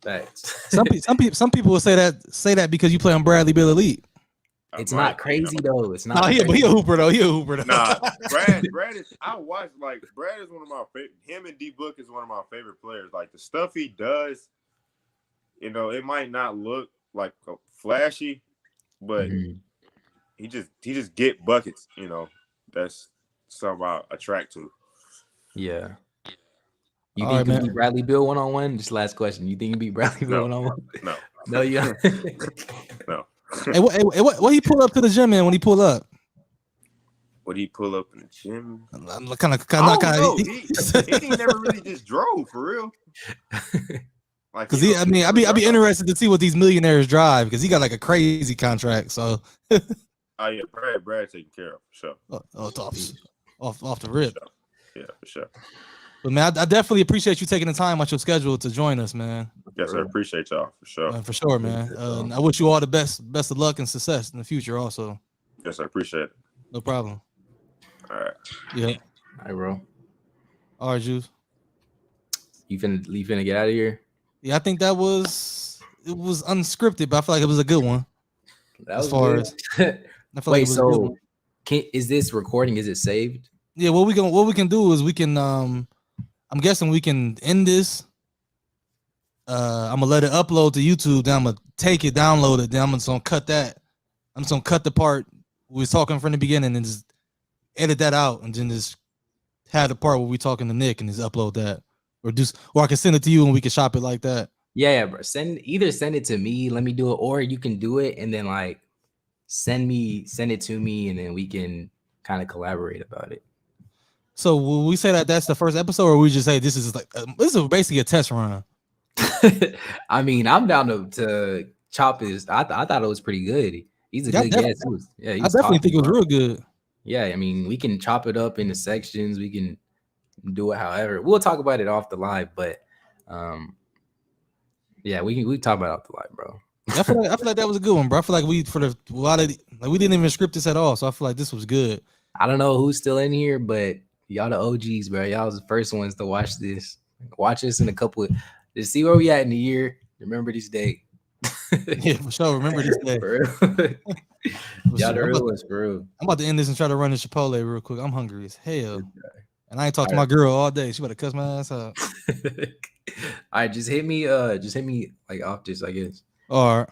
Speaker 1: Facts.
Speaker 2: Some people will say that because you play on Bradley Beal Elite.
Speaker 1: It's not crazy though. It's not.
Speaker 2: No, he a hooper though.
Speaker 4: Nah, Brad is. I watch Brad is one of my favorite. Him and D Book is one of my favorite players. Like the stuff he does, it might not look like flashy, but he just get buckets. That's something I attract to.
Speaker 1: Yeah. You
Speaker 2: All
Speaker 1: think
Speaker 2: right,
Speaker 1: you
Speaker 2: man.
Speaker 1: can beat Bradley Bill 1-on-1? Just last question. You think you beat Bradley Bill
Speaker 4: No.
Speaker 1: 1-on-1?
Speaker 4: No.
Speaker 1: No, you.
Speaker 4: No.
Speaker 2: Hey, what he pull up to the gym in when he pull up?
Speaker 4: Would he pull up in the gym?
Speaker 2: Kind of.
Speaker 4: I don't know. He ain't never really just drove for real. Like,
Speaker 2: Because I'd be interested to see what these millionaires drive because he got like a crazy contract. So,
Speaker 4: Oh yeah, Brad taken care of for sure.
Speaker 2: Off the rip.
Speaker 4: Yeah, for sure.
Speaker 2: But man, I definitely appreciate you taking the time out your schedule to join us, man.
Speaker 4: Yes, I appreciate y'all for sure.
Speaker 2: For sure, man. I wish you all the best of luck and success in the future. Also.
Speaker 4: Yes, I appreciate it.
Speaker 2: No problem.
Speaker 4: All right.
Speaker 2: Yeah.
Speaker 1: All right, bro.
Speaker 2: All right, Juice.
Speaker 1: You finna get out of here?
Speaker 2: Yeah, I think it was unscripted, but I feel like it was a good one.
Speaker 1: That was good. Wait, so is this recording? Is it saved?
Speaker 2: Yeah, what we can do is we can I'm guessing we can end this. I'm gonna let it upload to YouTube, then I'm gonna take it, download it, then I'm just gonna cut that. I'm just gonna cut the part we was talking from the beginning and just edit that out and then just have the part where we talking to Nick and just upload that. Or I can send it to you and we can shop it like that.
Speaker 1: Yeah, bro. Send it to me, let me do it, or you can do it and then like send it to me and then we can kind of collaborate about it.
Speaker 2: So will we say that that's the first episode, or we just say this is basically a test run?
Speaker 1: I mean, I'm down to chop his. I thought it was pretty good. He's a good guest. I
Speaker 2: definitely think it was real good.
Speaker 1: Yeah, I mean, we can chop it up into sections. We can do it however. We'll talk about it off the live, but yeah, we talk about it off the live, bro.
Speaker 2: I feel like that was a good one, bro. I feel like we didn't even script this at all, so I feel like this was good.
Speaker 1: I don't know who's still in here, but y'all the OGs, bro. Y'all was the first ones to watch this. Watch us in a couple of, to see where we at in the year. Remember this day.
Speaker 2: Yeah, for sure. Remember this day.
Speaker 1: Y'all the real ones, for real.
Speaker 2: I'm about to end this and try to run to Chipotle real quick. I'm hungry as hell. And I ain't talked to my girl all day. She better cuss my ass out.
Speaker 1: All right, just hit me like off this, I guess.
Speaker 2: All right.